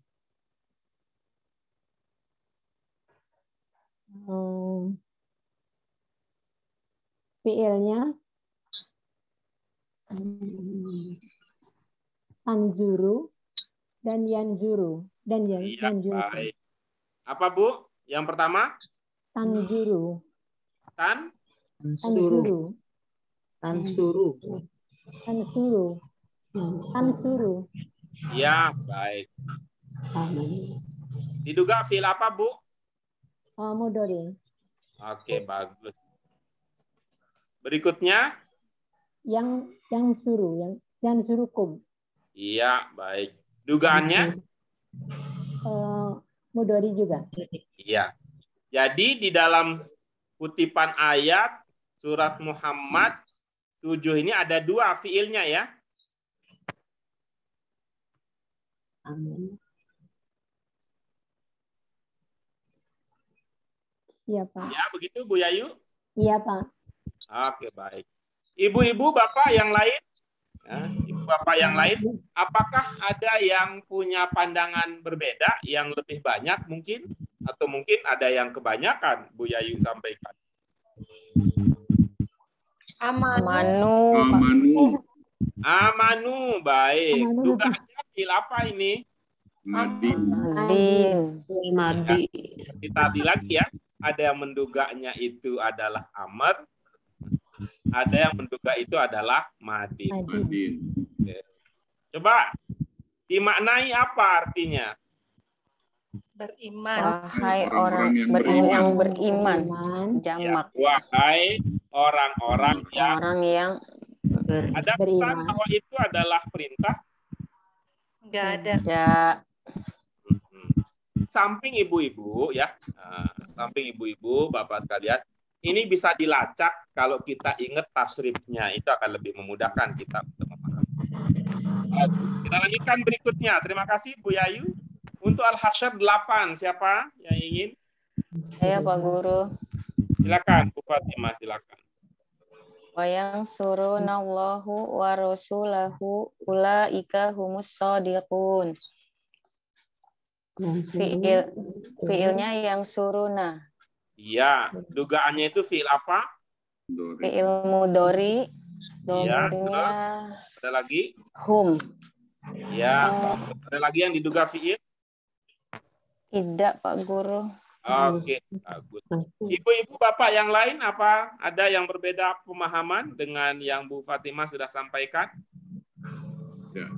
Fiilnya tanzuru dan yanzuru dan yanzuru. Baik. Apa Bu? Yang pertama? Tanzuru. Tanzuru. Ya, baik. Diduga fiil apa, Bu? Mudhari. Oke, bagus. Berikutnya? Yang suruh, yang surukum. Iya, baik. Dugaannya? Mudhari juga. Iya. Jadi di dalam kutipan ayat surat Muhammad 7 ini ada 2 fiilnya ya. Amin. Iya, Pak. Ya, begitu Bu Yayu? Iya, Pak. Oke, baik. Ibu-ibu, bapak yang lain? Ya, ibu bapak yang lain, apakah ada yang punya pandangan berbeda, yang lebih banyak mungkin? Atau mungkin ada yang kebanyakan, Bu Yayu sampaikan? Amanu. Amanu. Amanu, baik. Amanu, Dugaannya fil apa ini? Madin. Madin. Madi. Kita tadi lagi ya, ada yang menduganya itu adalah amr, ada yang menduga itu adalah madin. Madin. Coba dimaknai apa artinya? Beriman. Wahai Orang-orang yang yang beriman. beriman. Ya, Jamak. wahai orang-orang yang Orang yang ada pesan bahwa itu adalah perintah. Enggak ada. ya Samping ibu-ibu ya, samping ibu-ibu, bapak sekalian, ini bisa dilacak kalau kita ingat tasrifnya, itu akan lebih memudahkan kita untuk memahami. Kita lanjutkan berikutnya. Terima kasih Bu Yayu. Untuk Al-Hasyr 8, siapa yang ingin? saya, Pak Guru. Silakan, Bu Fatimah, silakan. Wa yansurunallahu wa rasulahu ulaika humus shadiqun. Fiilnya yang suruna. Iya, dugaannya itu fiil apa? Fiil mudori. Iya, Domirnya ada lagi? hum. Ya, ada lagi yang diduga fiil? Tidak, Pak Guru. Oke, bagus. Ibu-ibu, bapak yang lain apa? Ada yang berbeda pemahaman dengan yang Bu Fatimah sudah sampaikan? Ya.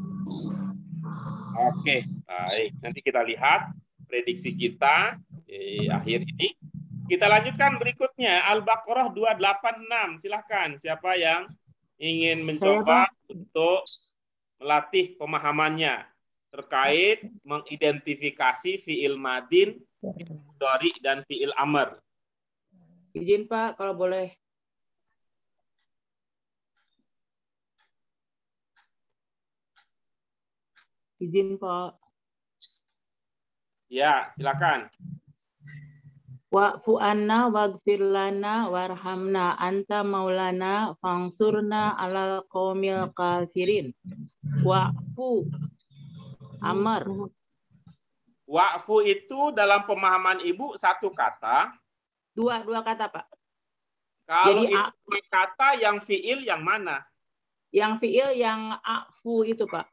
Oke, baik. Nanti kita lihat prediksi kita di akhir ini. Kita lanjutkan berikutnya. Al-Baqarah 286. Silahkan, siapa yang ingin mencoba untuk melatih pemahamannya terkait mengidentifikasi fiil madin, mudhari, dan fiil amr. Izin Pak, kalau boleh. Izin Pak. Ya, silakan. Wa'fu anna waghfir lana warhamna anta maulana fangsurna alal qaumil kafirin. Wa'fu amar. Wa'fu itu dalam pemahaman Ibu satu kata. Dua kata, Pak. Kalau Jadi, itu dua kata, yang fiil yang mana? Yang fiil yang a'fu itu, Pak.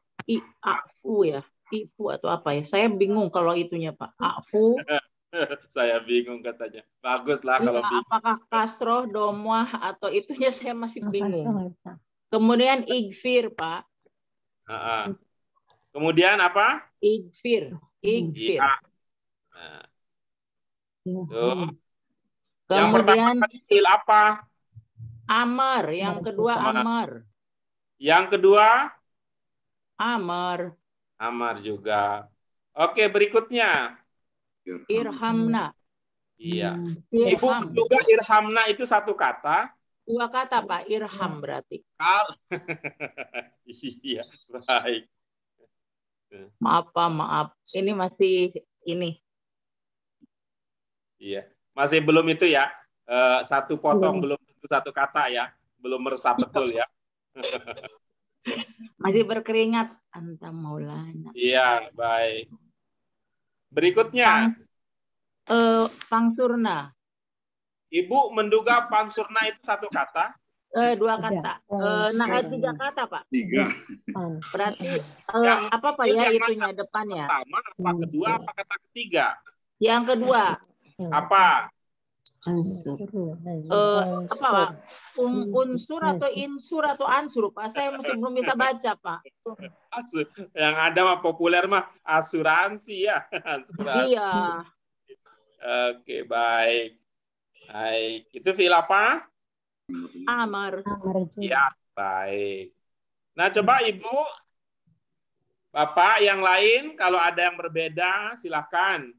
A'fu ya. Ifu atau apa ya? Saya bingung kalau itunya, Pak. A'fu. Saya bingung katanya. Baguslah kalau bingung. Apakah kasroh, domwah, atau itunya saya masih bingung. Kemudian igfir, Pak. Kemudian apa? Igfir. Ya. Nah. Tuh. Yang Kemudian pertama fiil apa? amar. Yang kedua amar. Yang kedua? Amar. Amar juga. Oke, berikutnya. Irhamna. Iya. Ibu juga irhamna itu satu kata. Dua kata, Pak. Irham berarti. Iya, baik. Maaf, Pak. Maaf. Ini masih ini. Iya. Masih belum itu ya. Satu potong belum itu satu kata ya. Belum meresap betul ya. Masih berkeringat. Anta maulana. Iya, baik. Berikutnya. Pangsurna. Ibu menduga pansurna itu satu kata? Dua kata. Tiga kata, Pak. Tiga. Berarti apa Pak ya itunya depannya? Pertama, apa kedua, apa kata ketiga? Yang kedua. Apa? Apa Pak? Unsur atau insur atau ansur, Pak? Saya masih belum bisa baca, Pak. Yang ada mah populer mah asuransi ya. Asuransi. Iya. Oke, baik. Baik. Itu fiil apa? Amar. Ya, baik. Nah, coba Ibu, Bapak yang lain, kalau ada yang berbeda, silakan.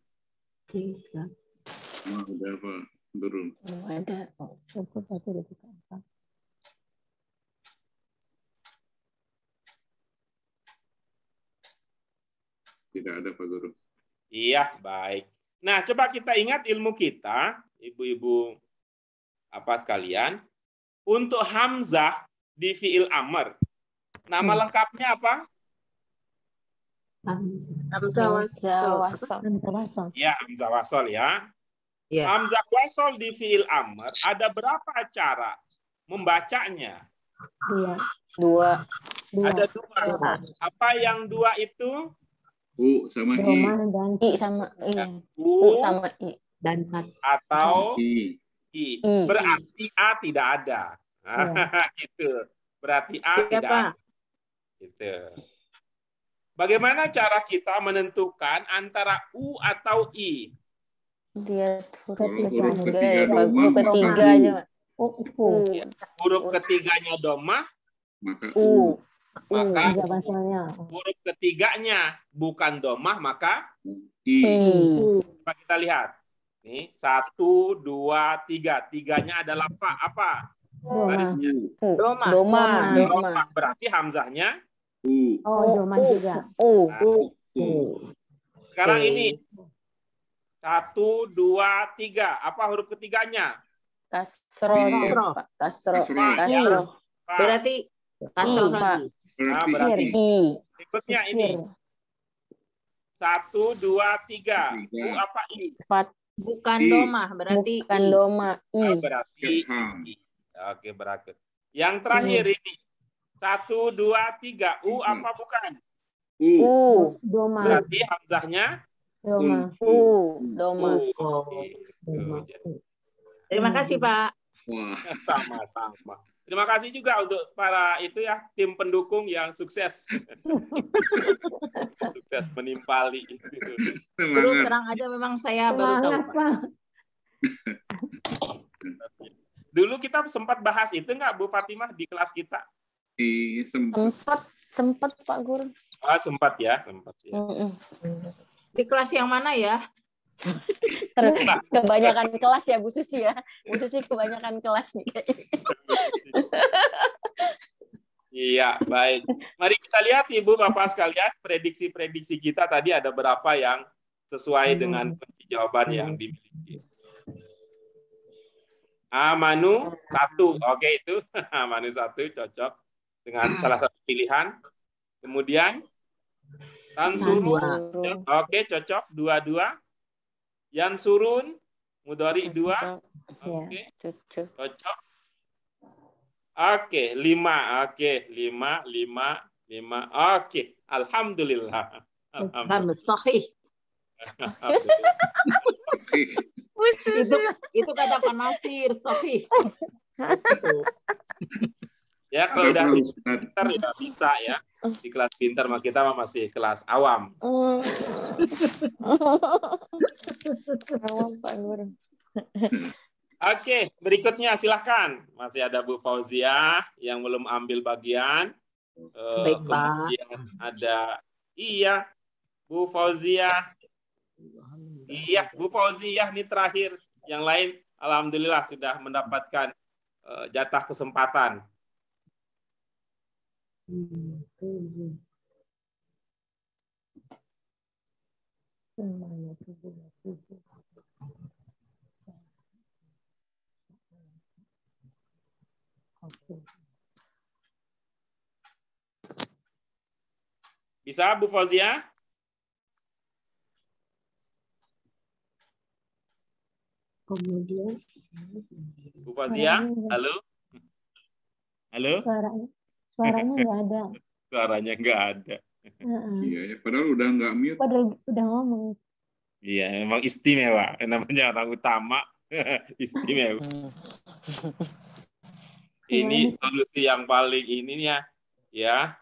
Ada apa? Turun. Ada. Tidak ada Pak Guru. Iya, baik. Nah, coba kita ingat ilmu kita, ibu-ibu apa sekalian, untuk hamzah di fiil amr. Nama lengkapnya apa? Hamzah Wasal. Ya, hamzah wasol ya. Ya. Hamzah wasol di fiil amr ada berapa cara membacanya? Dua. Ada dua. Apa yang dua itu? U sama I. I sama U sama I. Dan atau I. I. I. Berarti A tidak ada. Gitu. Berarti A Iya, tidak Pak. ada. Gitu. Bagaimana cara kita menentukan antara U atau I? Dia Kalau huruf ketiga huruf domah, ketiga maka aja. Huruf ketiganya domah, maka U. maka huruf ketiganya bukan domah, maka I. coba kita lihat. Nih, 1, 2, 3. Tiganya adalah apa? Barisnya. Doma. Domah. Berarti hamzahnya U. Doma juga. U. Sekarang ini 1, 2, 3. Apa huruf ketiganya? Kasroh. Kasroh. Kasroh. Pak. Berarti kasroh lagi. Berarti I. I. Berikutnya ini 1, 2, 3. U apa I? Bukan I. domah, berarti Bukan I. doma. I. Berarti Ham. I. Oke, berarti. Yang terakhir ini 1, 2, 3. U apa bukan? U. Doma. Berarti hamzahnya Doma. Doma. Terima kasih, Pak. Wah. sama-sama. Terima kasih juga untuk para itu ya, tim pendukung yang sukses. Sukses menimpali. Terus terang aja memang saya baru tahu, Pak. Dulu kita sempat bahas itu nggak, Bu Fatimah, di kelas kita? Iya, Sempat Pak Guru. Oh, sempat ya. Di kelas yang mana ya? Kebanyakan kelas ya Bu Susi ya. Bu Susi kebanyakan kelas nih. Iya, baik. Mari kita lihat Ibu Bapak sekalian, prediksi-prediksi kita tadi ada berapa yang sesuai dengan jawaban yang dimiliki. Amanu 1, oke itu. Amanu 1 cocok dengan salah satu pilihan. Kemudian Tansurun, oke cocok 2. Yansurun, mudhari 2, oke cocok. Oke, 5. Oke, 5. Oke, alhamdulillah. Sahih. Itu kata Pak Nasir, sahih. Ya, kalau udah pintar ya bisa ya. Di kelas pintar mah kita masih kelas awam. Awam Pak Guru. Oke, berikutnya silahkan. Masih ada Bu Fauziah yang belum ambil bagian. Baik, Pak. Kemudian ada Bu Fauziah. Iya, Bu Fauziah ini terakhir. Yang lain alhamdulillah sudah mendapatkan jatah kesempatan. Bisa Bu Fauziah? Kemudian Bu Fauziah, halo? Halo? Suaranya nggak ada. Suaranya nggak ada. Iya, ya. Padahal udah nggak mute. Padahal udah ngomong. Iya, memang istimewa. Namanya orang utama, istimewa. Ini solusi yang paling ininya, ya.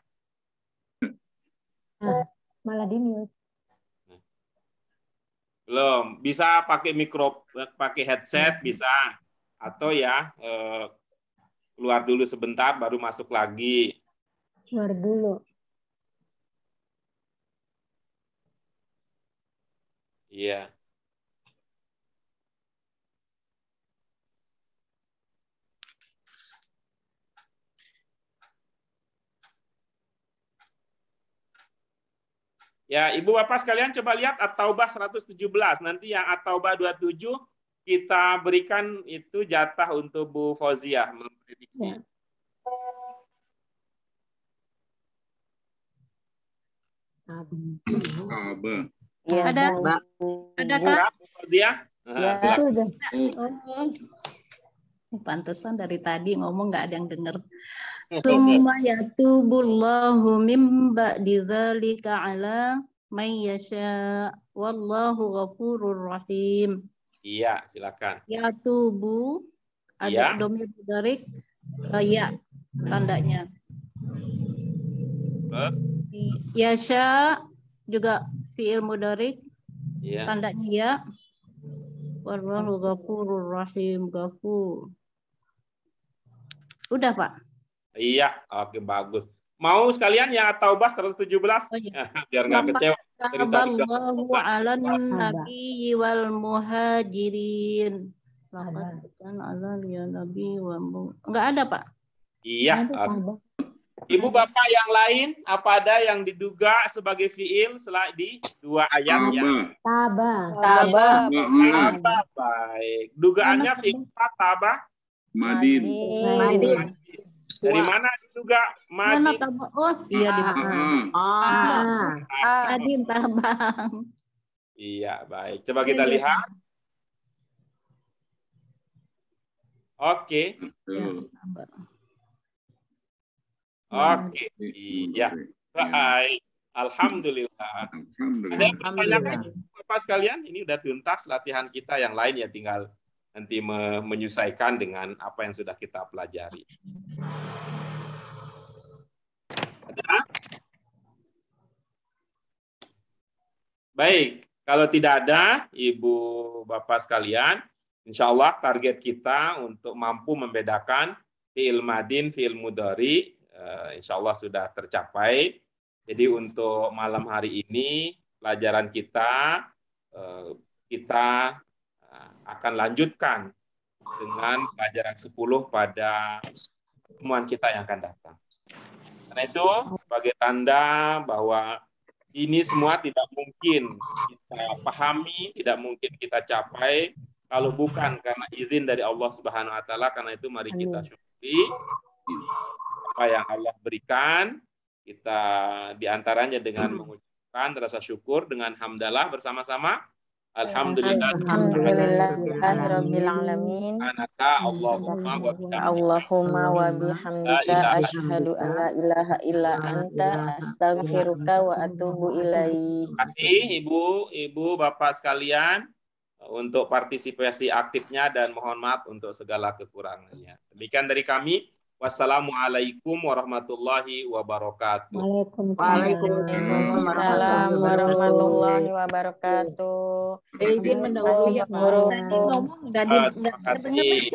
Malah di mute. Belum. Bisa pakai pakai headset, bisa. Atau ya, keluar dulu sebentar, baru masuk lagi. Keluar dulu. Iya. Ya, Ibu Bapak sekalian coba lihat At-Taubah 117. Nanti yang At-Taubah 27 kita berikan itu jatah untuk Bu Fauziah memprediksi. Ya. Ka'bah. Ya, Ada? Mbak. Ada Kak? Ya, Bu Fauziah? Ya. Silakan. Itu udah. Oh, Pantesan dari tadi ngomong nggak ada yang denger. Summa yatubullahu min ba'di dzalika ala may yasha wallahu ghafurur rahim. Iya, silakan. Yatubu Iya. ada domir mudarik ya tandanya. Terus? Yasha juga fiil mudarik Iya. tandanya ya. Wallahu ghafurur rahim, ghafur. Udah, Pak. Iya, oke bagus. Mau sekalian yang At-Taubah 117? Oh, iya. Biar nggak kecewa. Dari tadi udah- Taballahu 'alan nabiyyi wal muhajirin. Ada. Kan ala ya nabi wa enggak ada, Pak. Iya. Ada oke. Ka'bah. Ibu Bapak yang lain, apa ada yang diduga sebagai fiil selain di dua ayat ya? Ka'bah. Tabah. Tabah, baik. Dugaannya fiil apa? Tabah? Madin. Madin. Dari mana diduga? Mana Madin. tabang? Oh, iya di Ah, Madin tabang. Iya, baik. Coba kita lihat. Oke. betul. Oke. Iya. Baik. Alhamdulillah. Ada yang bertanya Bapak sekalian? Ini udah tuntas latihan kita, yang lain ya tinggal nanti menyesuaikan dengan apa yang sudah kita pelajari. Ada? Baik, kalau tidak ada, Ibu Bapak sekalian, insya Allah target kita untuk mampu membedakan fi'il madin, fi'il mudhari, insya Allah sudah tercapai. Jadi untuk malam hari ini, pelajaran kita akan lanjutkan dengan pelajaran 10 pada pertemuan kita yang akan datang. Karena itu, sebagai tanda bahwa ini semua tidak mungkin kita pahami, tidak mungkin kita capai kalau bukan karena izin dari Allah Subhanahu wa taala. Karena itu mari kita syukuri apa yang Allah berikan. Kita diantaranya dengan mengucapkan rasa syukur dengan hamdalah bersama-sama. Alhamdulillahirabbil alamin. Allahumma wa bihamdika asyhadu an la ilaha illa anta astaghfiruka wa atubu ilaik. Terima kasih Ibu Bapak sekalian untuk partisipasi aktifnya dan mohon maaf untuk segala kekurangannya. Demikian dari kami. Wassalamualaikum warahmatullahi wabarakatuh. Waalaikumsalam warahmatullahi wabarakatuh. Izin mendahului ya, Pak. Guru. Tadi ngomong Terima kasih.